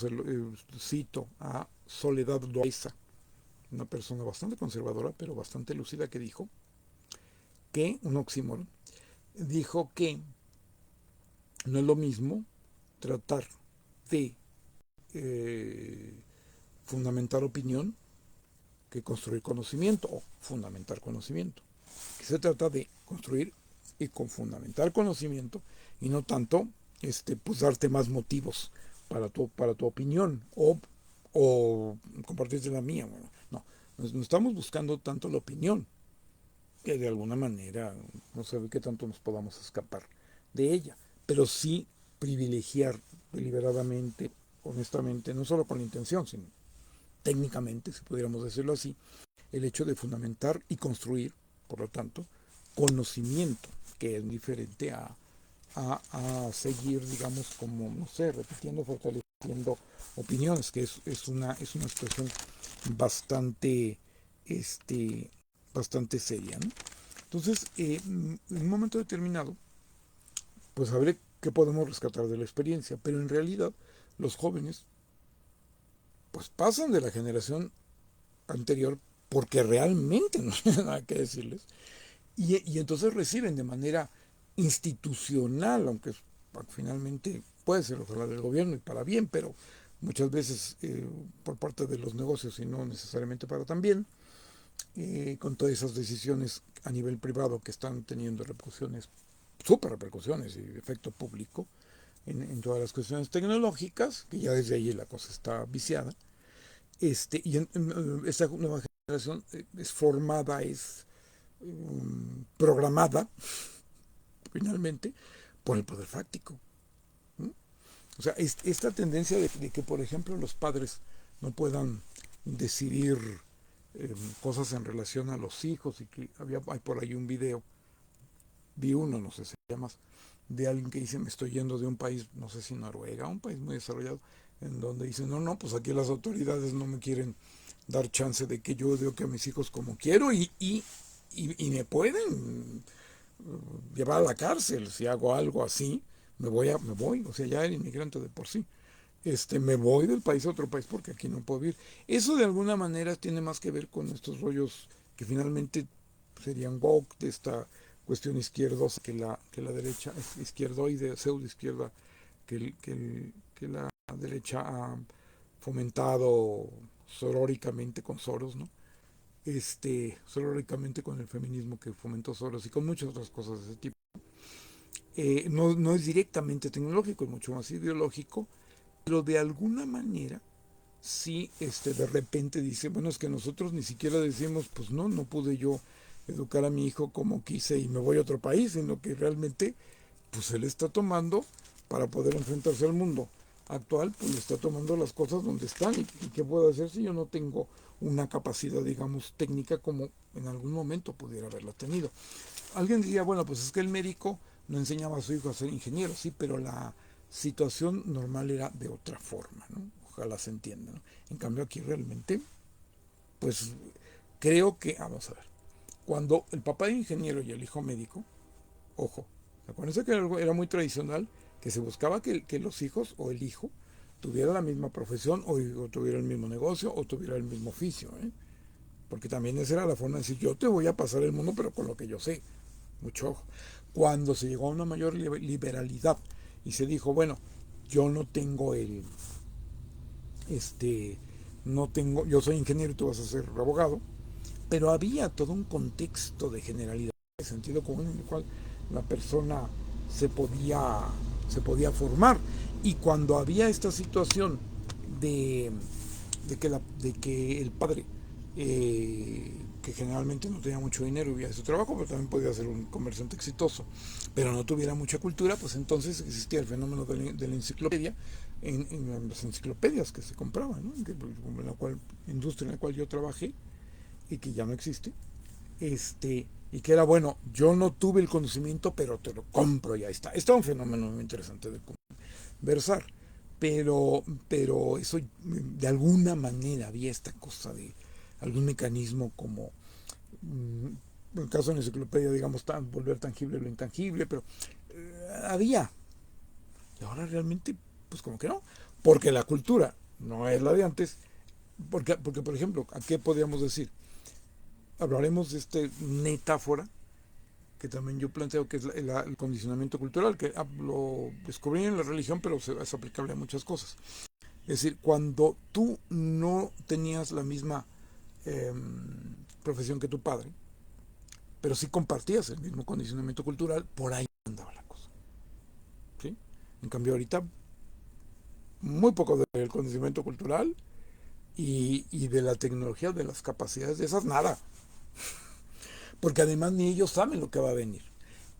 cito a Soledad Loaiza, una persona bastante conservadora, pero bastante lúcida, que dijo que, un oxímoron, dijo que no es lo mismo tratar de eh, fundamentar opinión que construir conocimiento o fundamentar conocimiento. Que se trata de construir y con fundamentar conocimiento y no tanto pues darte más motivos para tu opinión o compartirte la mía. Bueno, no, no estamos buscando tanto la opinión que de alguna manera no sé qué tanto nos podamos escapar de ella, pero sí privilegiar deliberadamente, honestamente, no solo con la intención, sino técnicamente, si pudiéramos decirlo así, el hecho de fundamentar y construir, por lo tanto, conocimiento, que es diferente a seguir, digamos, como, no sé, repitiendo, fortaleciendo opiniones, que es una expresión bastante, este, bastante seria, ¿no? Entonces, en un momento determinado, pues sabré qué podemos rescatar de la experiencia, pero en realidad los jóvenes, pues pasan de la generación anterior porque realmente no hay nada que decirles y entonces reciben de manera institucional, aunque finalmente puede ser ojalá del gobierno y para bien, pero muchas veces por parte de los negocios y no necesariamente para tan bien, con todas esas decisiones a nivel privado que están teniendo repercusiones, super repercusiones y efecto público en todas las cuestiones tecnológicas, que ya desde ahí la cosa está viciada. Esta nueva generación es formada, es programada finalmente por el poder fáctico. ¿No? O sea, esta tendencia de que, por ejemplo, los padres no puedan decidir cosas en relación a los hijos y que hay por ahí un video, vi uno, no sé si llama, de alguien que dice me estoy yendo de un país, no sé si Noruega, un país muy desarrollado, en donde dice no, pues aquí las autoridades no me quieren dar chance de que yo eduque a mis hijos como quiero y me pueden llevar a la cárcel si hago algo así, me voy, o sea, ya era inmigrante de por sí. Me voy del país a otro país porque aquí no puedo vivir. Eso de alguna manera tiene más que ver con estos rollos que finalmente serían woke, de esta cuestión izquierdosa que la derecha, izquierdoide, pseudo izquierda, que la derecha ha fomentado soróricamente con Soros, ¿no? Soróricamente con el feminismo que fomentó Soros y con muchas otras cosas de ese tipo. No es directamente tecnológico, es mucho más ideológico, pero de alguna manera sí de repente dice, bueno, es que nosotros ni siquiera decimos, pues no pude yo educar a mi hijo como quise y me voy a otro país, sino que realmente pues él está tomando para poder enfrentarse al mundo actual, pues le está tomando las cosas donde están y qué puedo hacer si yo no tengo una capacidad, digamos, técnica como en algún momento pudiera haberla tenido. Alguien diría, bueno, pues es que el médico no enseñaba a su hijo a ser ingeniero, sí, pero la situación normal era de otra forma, ¿no? Ojalá se entienda, ¿no? En cambio aquí realmente, pues creo que, vamos a ver, cuando el papá era ingeniero y el hijo médico, ojo, acuérdense que era muy tradicional que se buscaba que los hijos o el hijo tuviera la misma profesión o tuviera el mismo negocio o tuviera el mismo oficio, ¿eh? Porque también esa era la forma de decir, yo te voy a pasar el mundo, pero con lo que yo sé. Mucho ojo. Cuando se llegó a una mayor liberalidad y se dijo, bueno, yo no tengo no tengo, yo soy ingeniero y tú vas a ser abogado, pero había todo un contexto de generalidad, de sentido común en el cual la persona se podía, se podía formar. Y cuando había esta situación de, de que el padre, que generalmente no tenía mucho dinero y vivía de su trabajo, pero también podía ser un comerciante exitoso, pero no tuviera mucha cultura, pues entonces existía el fenómeno de la enciclopedia, en las enciclopedias que se compraban, ¿no? En la cual, industria en la cual yo trabajé y que ya no existe, y que era bueno, yo no tuve el conocimiento, pero te lo compro y ahí está. Está un fenómeno muy interesante de conversar, pero eso de alguna manera había esta cosa de algún mecanismo como, en el caso de la enciclopedia, digamos, volver tangible lo intangible, pero había. Y ahora realmente, pues como que no, porque la cultura no es la de antes, porque por ejemplo, ¿a qué podríamos decir? Hablaremos de esta metáfora que también yo planteo que es el condicionamiento cultural, que lo descubrí en la religión, pero es aplicable a muchas cosas. Es decir, cuando tú no tenías la misma eh, profesión que tu padre, pero sí compartías el mismo condicionamiento cultural, por ahí andaba la cosa. ¿Sí? En cambio, ahorita, muy poco del conocimiento cultural y de la tecnología, de las capacidades de esas, nada. Porque además ni ellos saben lo que va a venir.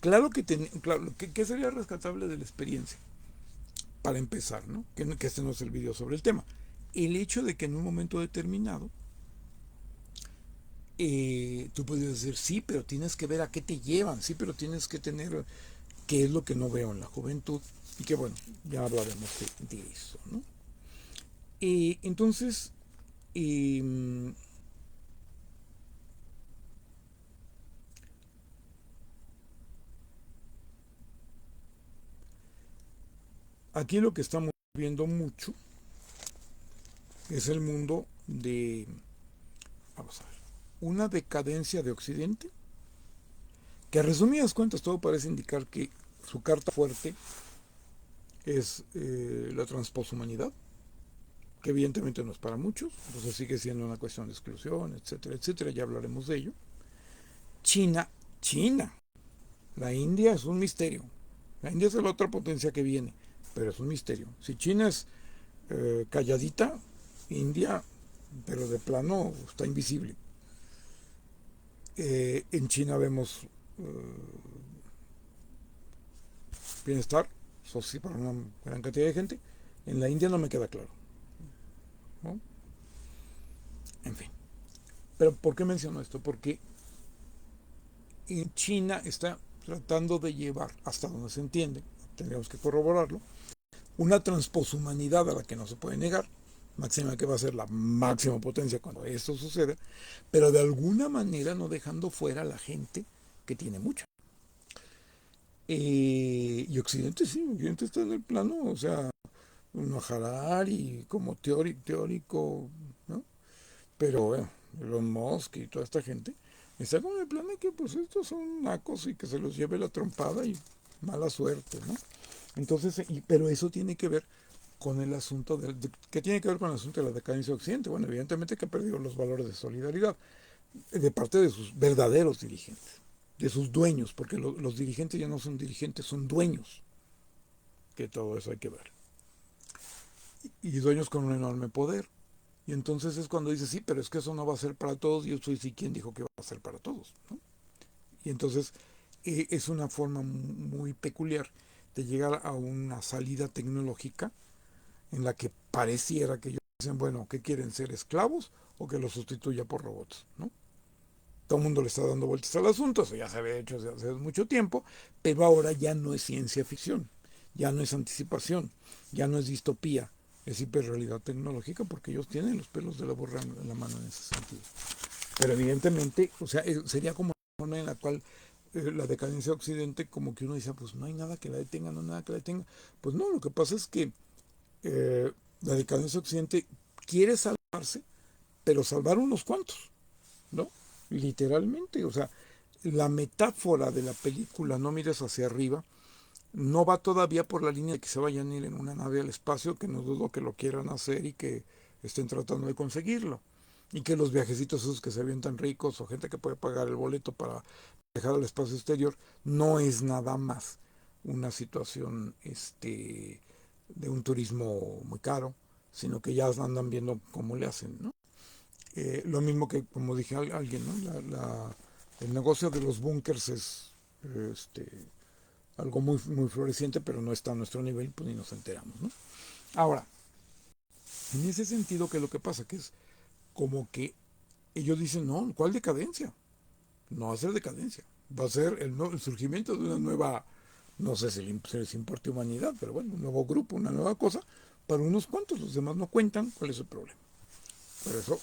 Claro que, claro, ¿qué sería rescatable de la experiencia? Para empezar, ¿no? Que este no es el video sobre el tema. El hecho de que en un momento determinado tú puedes decir, sí, pero tienes que ver a qué te llevan, sí, pero tienes que tener qué es lo que no veo en la juventud, y que bueno, ya hablaremos de eso, ¿no? Entonces, eh, aquí lo que estamos viendo mucho es el mundo de, vamos a ver, una decadencia de Occidente, que a resumidas cuentas todo parece indicar que su carta fuerte es la transposhumanidad, que evidentemente no es para muchos, entonces sigue siendo una cuestión de exclusión, etcétera, etcétera, ya hablaremos de ello. China, China, la India es un misterio, la India es la otra potencia que viene, pero es un misterio. Si China es calladita, India, pero de plano está invisible. En China vemos bienestar social para una gran cantidad de gente, en la India no me queda claro, ¿no? En fin. Pero ¿por qué menciono esto? Porque en China está tratando de llevar, hasta donde se entiende, tendríamos que corroborarlo, una transposhumanidad a la que no se puede negar, máxima que va a ser la máxima potencia cuando esto suceda, pero de alguna manera no dejando fuera a la gente que tiene mucha. Y Occidente sí, Occidente está en el plano, o sea, un Harari como teórico, ¿no? Pero bueno, Elon Musk y toda esta gente está con el plan de que pues estos son nacos y que se los lleve la trompada y mala suerte, ¿no? Entonces, pero eso tiene que ver con el asunto ¿qué tiene que ver con el asunto de la decadencia de Occidente? Bueno, evidentemente que ha perdido los valores de solidaridad de parte de sus verdaderos dirigentes, de sus dueños, porque los dirigentes ya no son dirigentes, son dueños, que todo eso hay que ver. Y dueños con un enorme poder. Y entonces es cuando dice, sí, pero es que eso no va a ser para todos, y yo soy sí quien dijo que va a ser para todos, ¿no? Y entonces es una forma muy peculiar de llegar a una salida tecnológica en la que pareciera que ellos dicen, bueno, ¿qué quieren ser esclavos o que los sustituya por robots? ¿No? Todo el mundo le está dando vueltas al asunto, eso ya se había hecho desde hace mucho tiempo, pero ahora ya no es ciencia ficción, ya no es anticipación, ya no es distopía, es hiperrealidad tecnológica porque ellos tienen los pelos de la burra en la mano en ese sentido. Pero evidentemente, o sea, sería como la forma en la cual la decadencia de Occidente, como que uno dice, pues no hay nada que la detenga, no hay nada que la detenga. Pues no, lo que pasa es que la decadencia de Occidente quiere salvarse, pero salvar unos cuantos, ¿no? Literalmente, o sea, la metáfora de la película No mires hacia arriba no va todavía por la línea de que se vayan a ir en una nave al espacio, que no dudo que lo quieran hacer y que estén tratando de conseguirlo. y que los viajecitos esos que se ven tan ricos o gente que puede pagar el boleto para viajar al espacio exterior no es nada más una situación de un turismo muy caro, sino que ya andan viendo cómo le hacen, ¿no? Lo mismo que, como dije a alguien, ¿no? El negocio de los búnkers es este, algo muy, muy floreciente, pero no está a nuestro nivel, pues ni nos enteramos, ¿no? Ahora, en ese sentido, ¿qué es lo que pasa? Que es como que ellos dicen, no, ¿cuál decadencia? No va a ser decadencia, va a ser el surgimiento de una nueva, no sé si les importe humanidad, pero bueno, un nuevo grupo, una nueva cosa, para unos cuantos, los demás no cuentan, ¿cuál es el problema? Pero eso,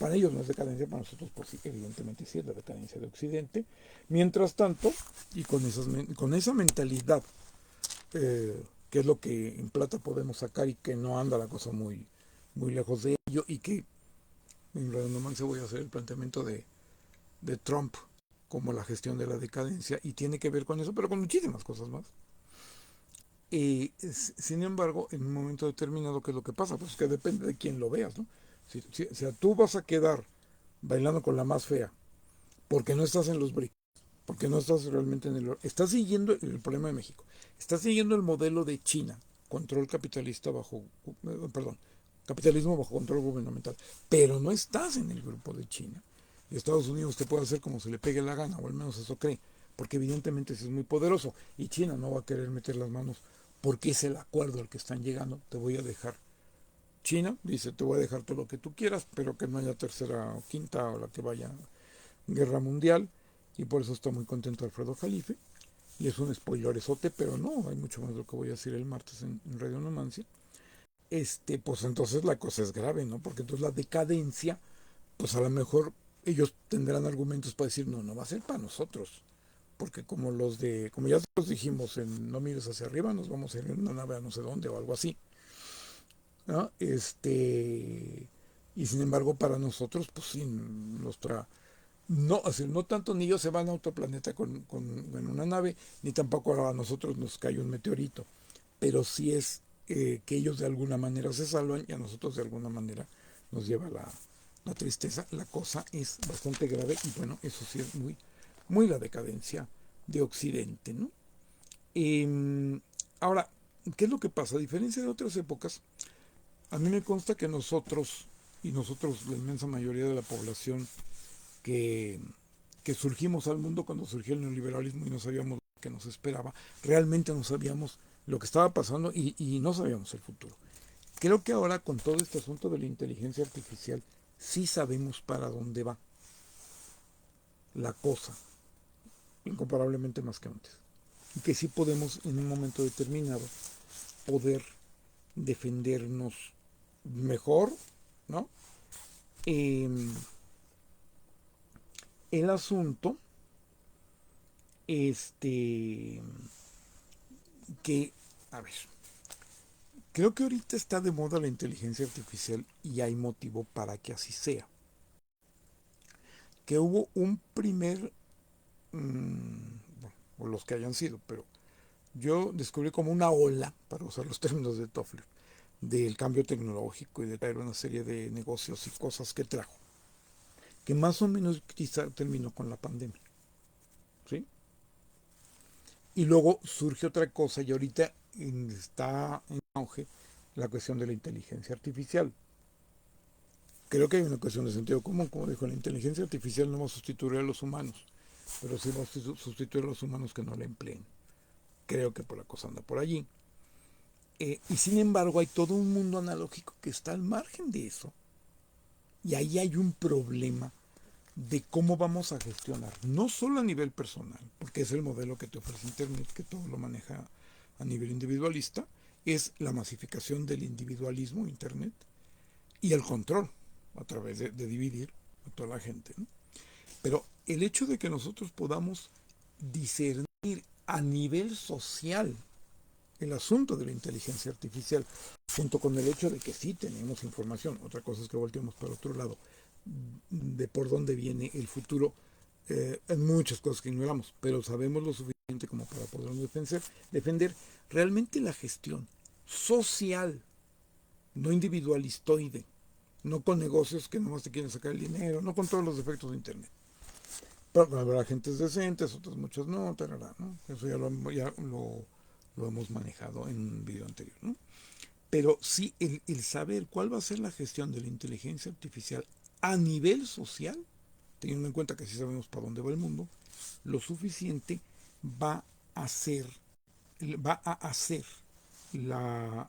para ellos no es decadencia, para nosotros, pues sí, evidentemente sí es la decadencia de Occidente. Mientras tanto, y con esa mentalidad, que es lo que en plata podemos sacar y que no anda la cosa muy, muy lejos de ello, y que en redundancia voy a hacer el planteamiento de Trump como la gestión de la decadencia, y tiene que ver con eso, pero con muchísimas cosas más. Sin embargo, en un momento determinado, ¿qué es lo que pasa? Pues que depende de quién lo veas, ¿no? O sea, tú vas a quedar bailando con la más fea porque no estás en los BRICS, porque no estás realmente en el... Estás siguiendo el problema de México, estás siguiendo el modelo de China, control capitalista bajo... Perdón, capitalismo bajo control gubernamental, pero no estás en el grupo de China. Y Estados Unidos te puede hacer como se le pegue la gana, o al menos eso cree, porque evidentemente es muy poderoso, y China no va a querer meter las manos porque es el acuerdo al que están llegando. Te voy a dejar. China dice, te voy a dejar todo lo que tú quieras, pero que no haya tercera o quinta o la que vaya guerra mundial, y por eso está muy contento Alfredo Jalife. Y es un spoileresote, pero no, hay mucho más de lo que voy a decir el martes en Radio Numancia. Pues entonces la cosa es grave, ¿no? Porque entonces la decadencia, pues a lo mejor ellos tendrán argumentos para decir, no, no va a ser para nosotros. Porque como ya los dijimos, en No mires hacia arriba, nos vamos a ir en una nave a no sé dónde o algo así, ¿no? Y sin embargo para nosotros, pues sí, no, o sea, no tanto ni ellos se van a otro planeta en una nave, ni tampoco a nosotros nos cae un meteorito, pero sí es que ellos de alguna manera se salvan y a nosotros de alguna manera nos lleva la tristeza. La cosa es bastante grave y bueno, eso sí es muy, muy la decadencia de Occidente, ¿no? Eh, Ahora, ¿qué es lo que pasa? A diferencia de otras épocas, a mí me consta que nosotros, y nosotros, la inmensa mayoría de la población que, que surgimos al mundo cuando surgió el neoliberalismo y no sabíamos lo que nos esperaba, realmente no sabíamos lo que estaba pasando y no sabíamos el futuro. Creo que ahora con todo este asunto de la inteligencia artificial, sí sabemos para dónde va la cosa, incomparablemente más que antes. Y que sí podemos en un momento determinado poder defendernos mejor, ¿no? Eh, el asunto, este, que, a ver, creo que ahorita está de moda la inteligencia artificial y hay motivo para que así sea. Que hubo un primer, bueno, o los que hayan sido, pero yo descubrí como una ola, para usar los términos de Toffler, del cambio tecnológico y de traer una serie de negocios y cosas que trajo, que más o menos quizá terminó con la pandemia, ¿sí? Y luego surge otra cosa y ahorita está en auge la cuestión de la inteligencia artificial. Creo que hay una cuestión de sentido común, como dijo, la inteligencia artificial no va a sustituir a los humanos, pero sí va a sustituir a los humanos que no la empleen. Creo que por la cosa anda por allí. Y sin embargo hay todo un mundo analógico que está al margen de eso. Y ahí hay un problema de cómo vamos a gestionar, no solo a nivel personal, porque es el modelo que te ofrece Internet, que todo lo maneja a nivel individualista, es la masificación del individualismo, Internet, y el control a través de dividir a toda la gente, ¿no? Pero el hecho de que nosotros podamos discernir a nivel social el asunto de la inteligencia artificial, junto con el hecho de que sí tenemos información, otra cosa es que volteemos para otro lado, de por dónde viene el futuro, en muchas cosas que ignoramos, pero sabemos lo suficiente como para podernos defender realmente la gestión social, no individualistoide, no con negocios que nomás te quieren sacar el dinero, no con todos los defectos de Internet. Pero habrá gentes decentes, otras muchas no, tarará, ¿no? Eso lo hemos manejado en un video anterior, ¿no? Pero sí, el saber cuál va a ser la gestión de la inteligencia artificial a nivel social, teniendo en cuenta que sí sabemos para dónde va el mundo, lo suficiente va a ser, va a hacer la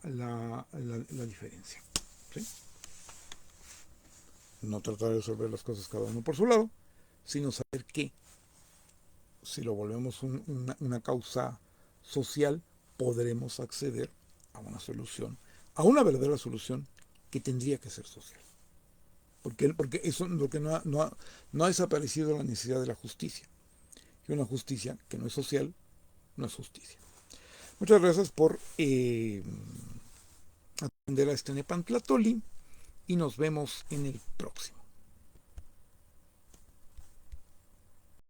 diferencia. ¿Sí? No tratar de resolver las cosas cada uno por su lado, sino saber que si lo volvemos una causa social, podremos acceder a una solución, a una verdadera solución que tendría que ser social. Porque eso es lo que no ha desaparecido la necesidad de la justicia. Y una justicia que no es social, no es justicia. Muchas gracias por atender a este Nepantlatoli y nos vemos en el próximo.